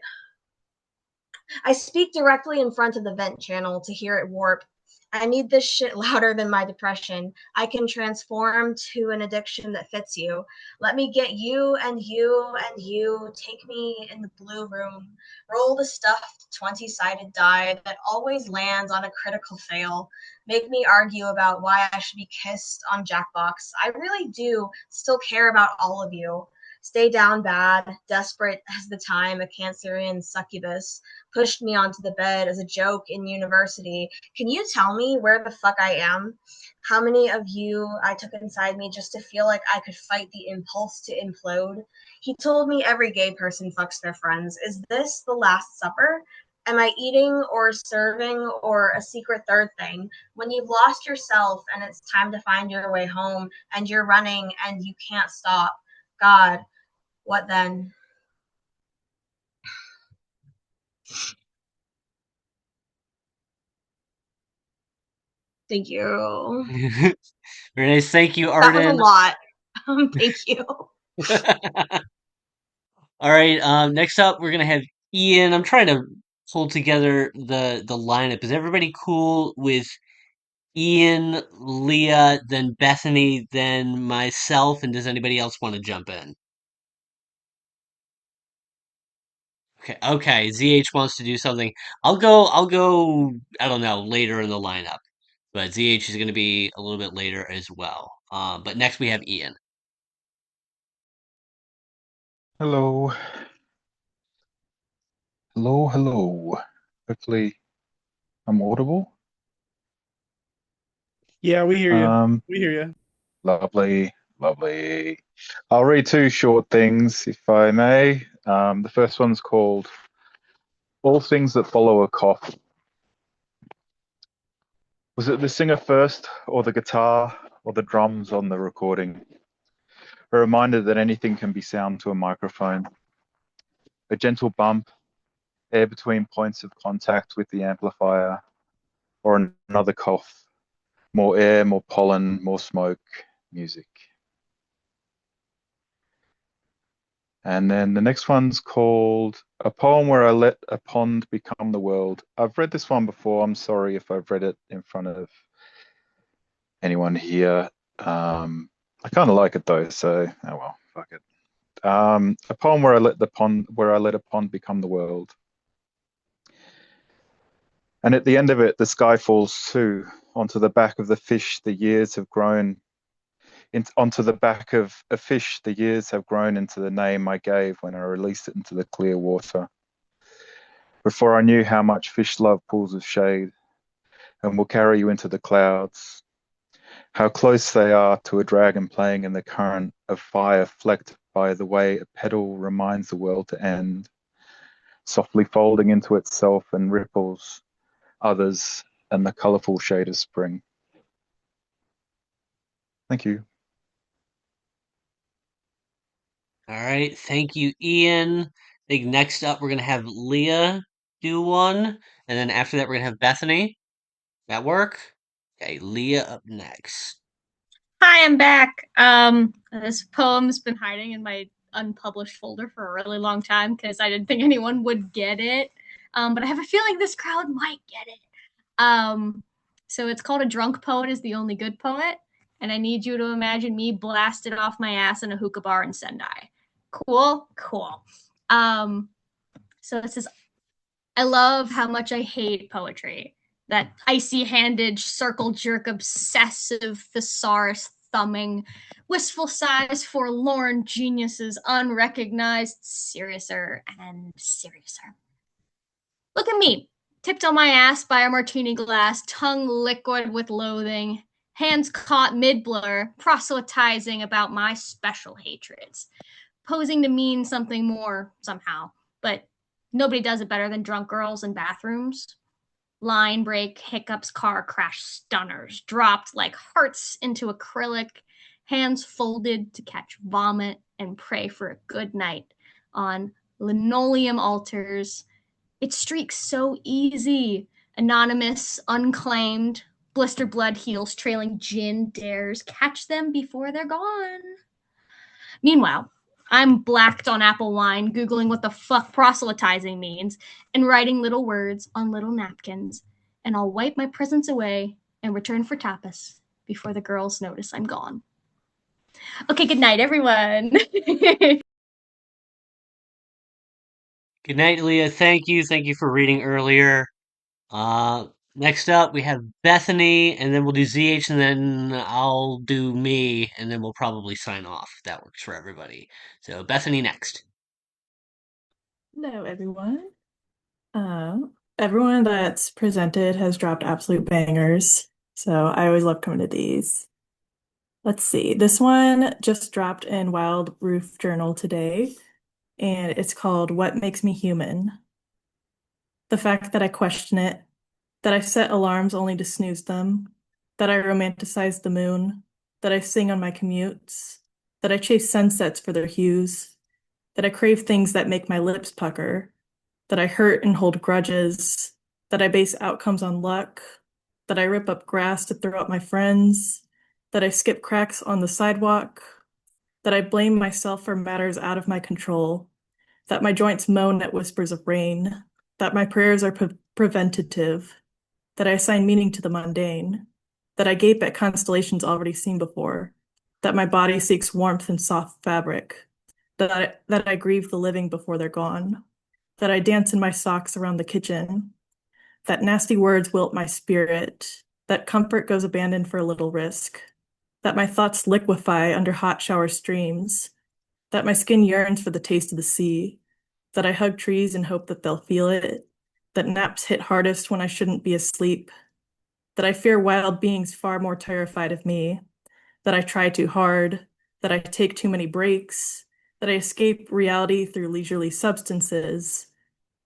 I speak directly in front of the vent channel to hear it warp. I need this shit louder than my depression. I can transform to an addiction that fits you. Let me get you and you and you. Take me in the blue room. Roll the stuffed 20-sided die that always lands on a critical fail. Make me argue about why I should be kissed on Jackbox. I really do still care about all of you. Stay down bad, desperate as the time a Cancerian succubus pushed me onto the bed as a joke in university. Can you tell me where the fuck I am? How many of you I took inside me just to feel like I could fight the impulse to implode? He told me every gay person fucks their friends. Is this the Last Supper? Am I eating or serving or a secret third thing? When you've lost yourself and it's time to find your way home and you're running and you can't stop, God, what then? Thank you. Very nice, thank you, That was a Arden. lot. Thank you. All right, next up, we're gonna have Ian. I'm trying to pull together the lineup. Is everybody cool with Ian, Leah, then Bethany, then myself, and does anybody else want to jump in? Okay, okay. ZH wants to do something. I'll go, I don't know, later in the lineup. But ZH is gonna be a little bit later as well. But next we have Ian. Hello. Hello, hello. Hopefully I'm audible. Yeah, we hear you. We hear you. Lovely, lovely. I'll read two short things, if I may. The first one's called All Things That Follow a Cough. Was it the singer first, or the guitar, or the drums on the recording? A reminder that anything can be sound to a microphone. A gentle bump, air between points of contact with the amplifier, or another cough. More air, more pollen, more smoke, music. And then the next one's called A Poem Where I Let a Pond Become the World. I've read this one before. I'm sorry if I've read it in front of anyone here. I kind of like it though, so oh well, fuck it. A poem where I let a pond become the world. And at the end of it, the sky falls too, onto the back of the fish the years have grown. Onto the back of a fish the years have grown into the name I gave when I released it into the clear water. Before I knew how much fish love pools of shade and will carry you into the clouds. How close they are to a dragon playing in the current of fire flecked by the way a petal reminds the world to end, softly folding into itself and ripples others and the colourful shade of spring. Thank you. All right, thank you, Ian. I think next up we're gonna have Leah do one, and then after that we're gonna have Bethany. That work? Okay, Leah up next. Hi, I'm back. This poem's been hiding in my unpublished folder for a really long time because I didn't think anyone would get it. But I have a feeling this crowd might get it. So it's called A Drunk Poet is the Only Good Poet, and I need you to imagine me blasted off my ass in a hookah bar in Sendai. Cool? Cool. So it says, I love how much I hate poetry. That icy-handed, circle-jerk, obsessive, thesaurus thumbing, wistful sighs, forlorn geniuses, unrecognized, seriouser and seriouser. Look at me, tipped on my ass by a martini glass, tongue liquid with loathing, hands caught mid-blur, proselytizing about my special hatreds, posing to mean something more somehow, but nobody does it better than drunk girls in bathrooms. Line break, hiccups, car crash, stunners, dropped like hearts into acrylic, hands folded to catch vomit and pray for a good night on linoleum altars. It streaks so easy. Anonymous, unclaimed, blister blood heels, trailing gin dares, catch them before they're gone. Meanwhile, I'm blacked on apple wine, Googling what the fuck proselytizing means, and writing little words on little napkins. And I'll wipe my presents away and return for tapas before the girls notice I'm gone. Okay, good night, everyone. Good night, Leah. Thank you. Thank you for reading earlier. Next up we have Bethany, and then we'll do ZH, and then I'll do me, and then we'll probably sign off. If that works for everybody. So Bethany next. Hello, everyone. Everyone that's presented has dropped absolute bangers, so I always love coming to these. Let's see. This one just dropped in Wild Roof Journal today, and it's called What Makes Me Human? The fact that I question it, that I set alarms only to snooze them, that I romanticize the moon, that I sing on my commutes, that I chase sunsets for their hues, that I crave things that make my lips pucker, that I hurt and hold grudges, that I base outcomes on luck, that I rip up grass to throw at my friends, that I skip cracks on the sidewalk, that I blame myself for matters out of my control, that my joints moan at whispers of rain, that my prayers are preventative, that I assign meaning to the mundane, that I gape at constellations already seen before, that my body seeks warmth in soft fabric, that I grieve the living before they're gone, that I dance in my socks around the kitchen, that nasty words wilt my spirit, that comfort goes abandoned for a little risk, that my thoughts liquefy under hot shower streams, that my skin yearns for the taste of the sea, that I hug trees and hope that they'll feel it, that naps hit hardest when I shouldn't be asleep, that I fear wild beings far more terrified of me, that I try too hard, that I take too many breaks, that I escape reality through leisurely substances,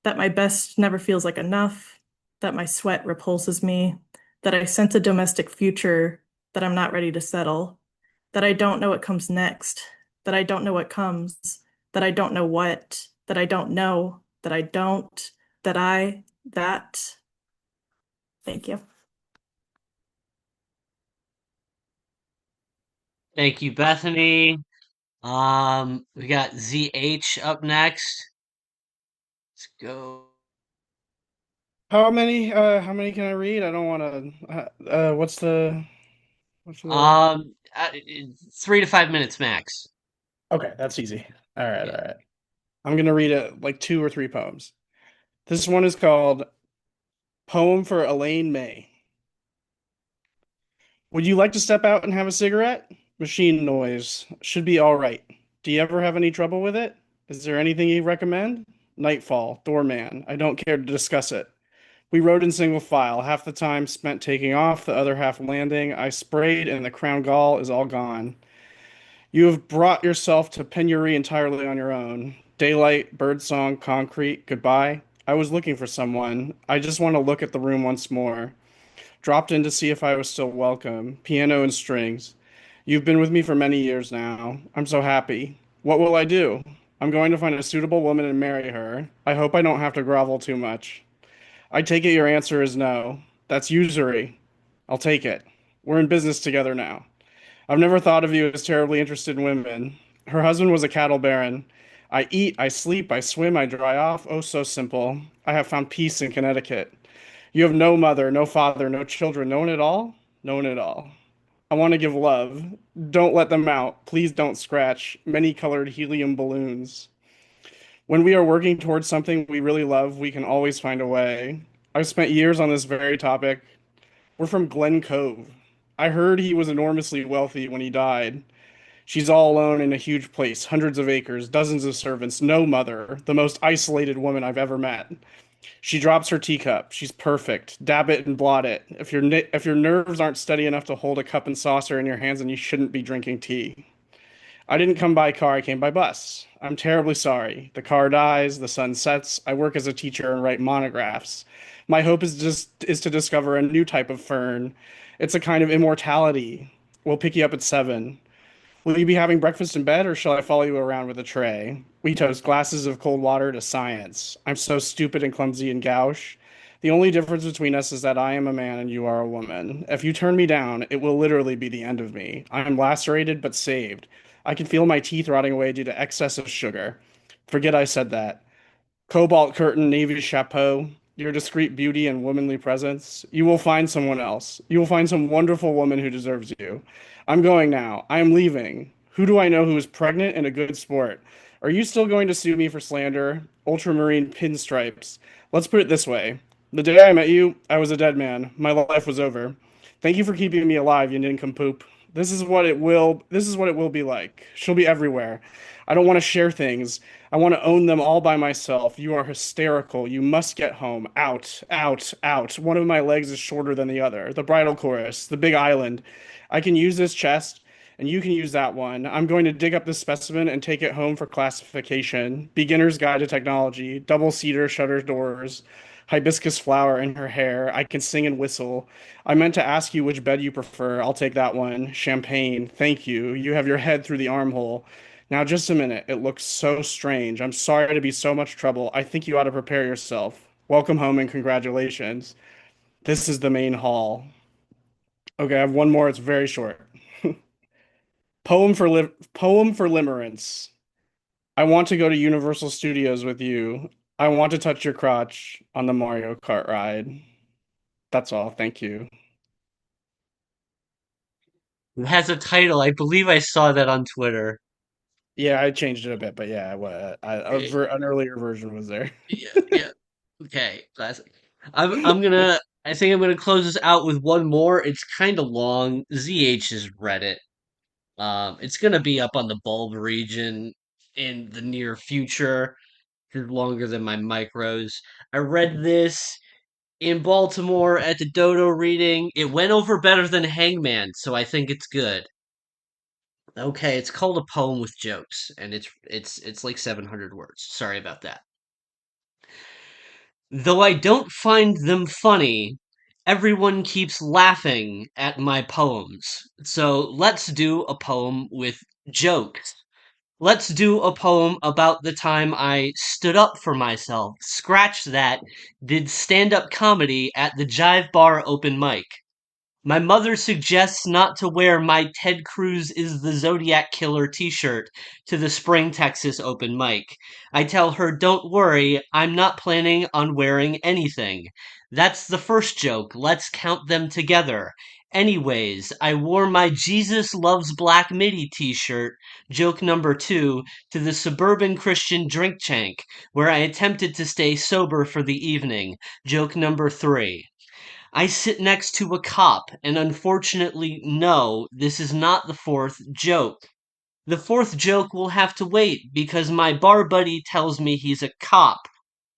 that my best never feels like enough, that my sweat repulses me, that I sense a domestic future, that I'm not ready to settle, that I don't know what comes next, that I don't know what comes, that I don't know what, that I don't know, that I don't, that. Thank you. Thank you, Bethany. We got ZH up next. Let's go. How many can I read? I don't want to. What's the? 3 to 5 minutes max. Okay, that's easy. All right, Yeah. all right. I'm gonna read it like 2 or 3 poems. This one is called Poem for Elaine May. Would you like to step out and have a cigarette? Machine noise. Should be all right. Do you ever have any trouble with it? Is there anything you recommend? Nightfall, doorman. I don't care to discuss it. We rode in single file, half the time spent taking off, the other half landing. I sprayed, and the crown gall is all gone. You have brought yourself to penury entirely on your own. Daylight, birdsong, concrete, goodbye. I was looking for someone. I just want to look at the room once more. Dropped in to see if I was still welcome. Piano and strings. You've been with me for many years now. I'm so happy. What will I do? I'm going to find a suitable woman and marry her. I hope I don't have to grovel too much. I take it your answer is no. That's usury. I'll take it. We're in business together now. I've never thought of you as terribly interested in women. Her husband was a cattle baron. I eat, I sleep, I swim, I dry off. Oh, so simple. I have found peace in Connecticut. You have no mother, no father, no children, no one at all? No one at all. I want to give love. Don't let them out. Please don't scratch. Many colored helium balloons. When we are working towards something we really love, we can always find a way. I've spent years on this very topic. We're from Glen Cove. I heard he was enormously wealthy when he died. She's all alone in a huge place, hundreds of acres, dozens of servants, no mother, the most isolated woman I've ever met. She drops her teacup. She's perfect. Dab it and blot it. If your nerves aren't steady enough to hold a cup and saucer in your hands, then you shouldn't be drinking tea. I didn't come by car, I came by bus. I'm terribly sorry. The car dies, the sun sets. I work as a teacher and write monographs. My hope is to discover a new type of fern. It's a kind of immortality. We'll pick you up at 7. Will you be having breakfast in bed, or shall I follow you around with a tray? We toast glasses of cold water to science. I'm so stupid and clumsy and gauche. The only difference between us is that I am a man and you are a woman. If you turn me down, it will literally be the end of me. I am lacerated but saved. I can feel my teeth rotting away due to excess of sugar. Forget I said that. Cobalt curtain, navy chapeau, your discreet beauty and womanly presence. You will find someone else. You will find some wonderful woman who deserves you. I'm going now. I am leaving. Who do I know who is pregnant and a good sport? Are you still going to sue me for slander? Ultramarine pinstripes. Let's put it this way. The day I met you, I was a dead man. My life was over. Thank you for keeping me alive, you nincompoop. This is what it will be like. She'll be everywhere. I don't want to share things. I want to own them all by myself. You are hysterical. You must get home. Out, out, out. One of my legs is shorter than the other. The bridal chorus, the big island. I can use this chest, and you can use that one. I'm going to dig up this specimen and take it home for classification. Beginner's Guide to Technology, double cedar shutter doors, hibiscus flower in her hair. I can sing and whistle. I meant to ask you which bed you prefer. I'll take that one. Champagne. Thank you. You have your head through the armhole. Now, just a minute. It looks so strange. I'm sorry to be so much trouble. I think you ought to prepare yourself. Welcome home and congratulations. This is the main hall. Okay, I have one more. It's very short. Poem for limerence. I want to go to Universal Studios with you. I want to touch your crotch on the Mario Kart ride. That's all. Thank you. It has a title. I believe I saw that on Twitter. Yeah, I changed it a bit, but yeah, Eh, an earlier version was there. Yeah, yeah. Okay, classic. I think I'm gonna close this out with one more. It's kind of long. ZH has read it. It's gonna be up on the bulb region in the near future. is longer than my micros. I read this in Baltimore at the Dodo reading. It went over better than Hangman, so I think it's good. Okay, it's called A Poem with Jokes, and it's like 700 words. Sorry about that. Though I don't find them funny, everyone keeps laughing at my poems. So let's do a poem with jokes. Let's do a poem about the time I stood up for myself. Scratch that, did stand up comedy at the Jive Bar open mic. My mother suggests not to wear my Ted Cruz is the Zodiac Killer t-shirt to the Spring, Texas open mic. I tell her, don't worry, I'm not planning on wearing anything. That's the first joke, let's count them together. Anyways, I wore my Jesus Loves Black Midi t-shirt, joke number 2, to the Suburban Christian Drink Tank, where I attempted to stay sober for the evening, joke number 3. I sit next to a cop, and unfortunately, no, this is not the fourth joke. The fourth joke will have to wait because my bar buddy tells me he's a cop.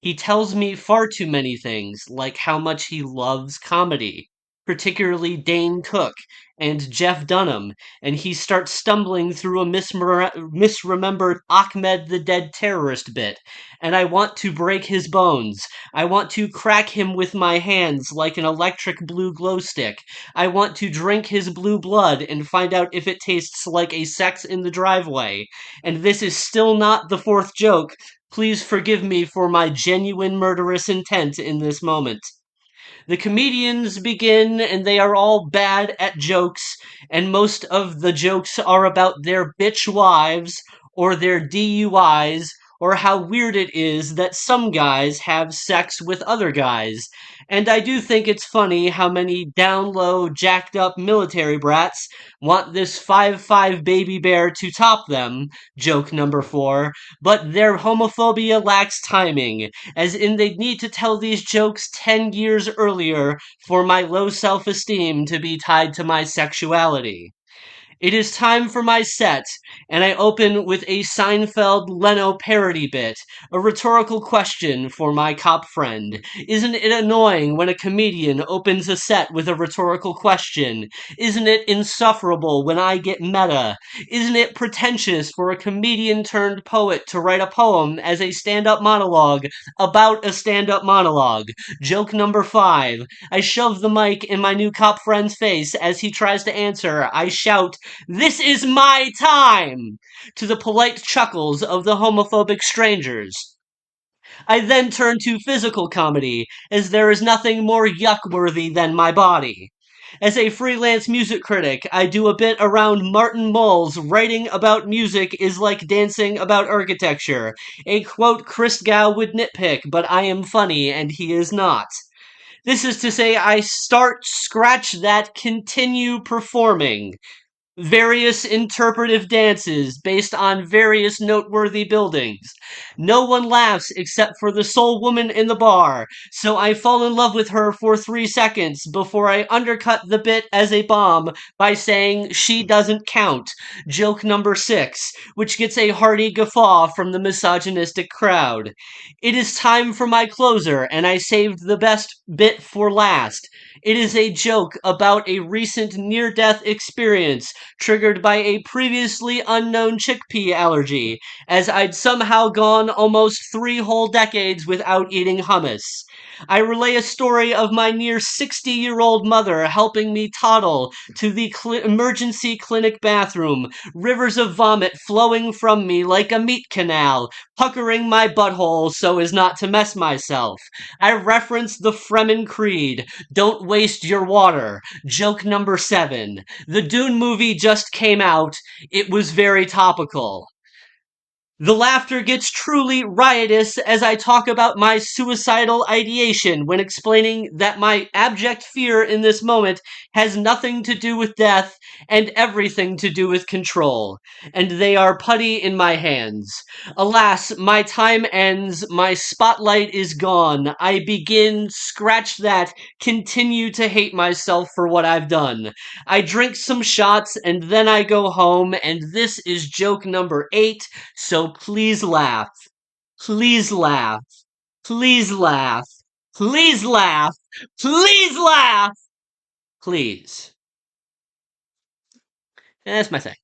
He tells me far too many things, like how much he loves comedy, particularly Dane Cook and Jeff Dunham, and he starts stumbling through a misremembered Ahmed the Dead Terrorist bit, and I want to break his bones. I want to crack him with my hands like an electric blue glow stick. I want to drink his blue blood and find out if it tastes like a sex in the driveway. And this is still not the fourth joke. Please forgive me for my genuine murderous intent in this moment. The comedians begin, and they are all bad at jokes, and most of the jokes are about their bitch wives, or their DUIs, or how weird it is that some guys have sex with other guys. And I do think it's funny how many down low, jacked up military brats want this 5'5" baby bear to top them, joke number 4, but their homophobia lacks timing, as in they'd need to tell these jokes 10 years earlier for my low self-esteem to be tied to my sexuality. It is time for my set, and I open with a Seinfeld Leno parody bit, a rhetorical question for my cop friend. Isn't it annoying when a comedian opens a set with a rhetorical question? Isn't it insufferable when I get meta? Isn't it pretentious for a comedian turned poet to write a poem as a stand-up monologue about a stand-up monologue? Joke number 5. I shove the mic in my new cop friend's face as he tries to answer. I shout, "This is my time!" to the polite chuckles of the homophobic strangers. I then turn to physical comedy, as there is nothing more yuck-worthy than my body. As a freelance music critic, I do a bit around Martin Mull's writing about music is like dancing about architecture. A quote Christgau would nitpick, but I am funny and he is not. This is to say I start, scratch that, continue performing various interpretive dances based on various noteworthy buildings. No one laughs except for the sole woman in the bar, so I fall in love with her for 3 seconds before I undercut the bit as a bomb by saying she doesn't count, joke number 6, which gets a hearty guffaw from the misogynistic crowd. It is time for my closer, and I saved the best bit for last. It is a joke about a recent near-death experience triggered by a previously unknown chickpea allergy, as I'd somehow gone almost 3 whole decades without eating hummus. I relay a story of my near 60-year-old mother helping me toddle to the emergency clinic bathroom, rivers of vomit flowing from me like a meat canal, puckering my butthole so as not to mess myself. I reference the Fremen Creed, don't waste your water, joke number 7. The Dune movie just came out, it was very topical. The laughter gets truly riotous as I talk about my suicidal ideation when explaining that my abject fear in this moment has nothing to do with death and everything to do with control, and they are putty in my hands. Alas, my time ends, my spotlight is gone. I begin, scratch that, continue to hate myself for what I've done. I drink some shots and then I go home, and this is joke number 8, so please laugh. Please laugh. Please laugh. Please laugh. Please laugh. Please. And that's my thing.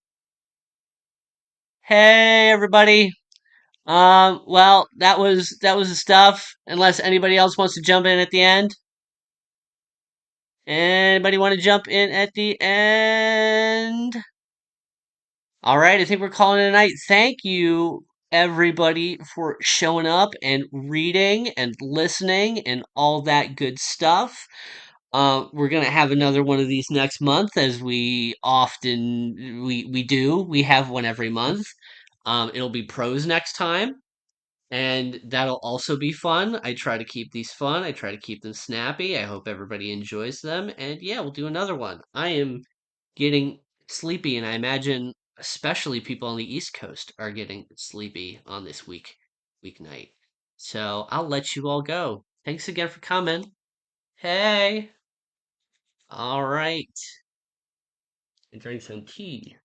Hey everybody. Well, that was the stuff. Unless anybody else wants to jump in at the end. Anybody want to jump in at the end? All right, I think we're calling it a night. Thank you, everybody, for showing up and reading and listening and all that good stuff. We're gonna have another one of these next month, as we often we do. We have one every month. It'll be prose next time, and that'll also be fun. I try to keep these fun. I try to keep them snappy. I hope everybody enjoys them, and yeah, we'll do another one. I am getting sleepy, and I imagine especially people on the East Coast are getting sleepy on this weeknight. So I'll let you all go. Thanks again for coming. Hey. All right. And drink some tea.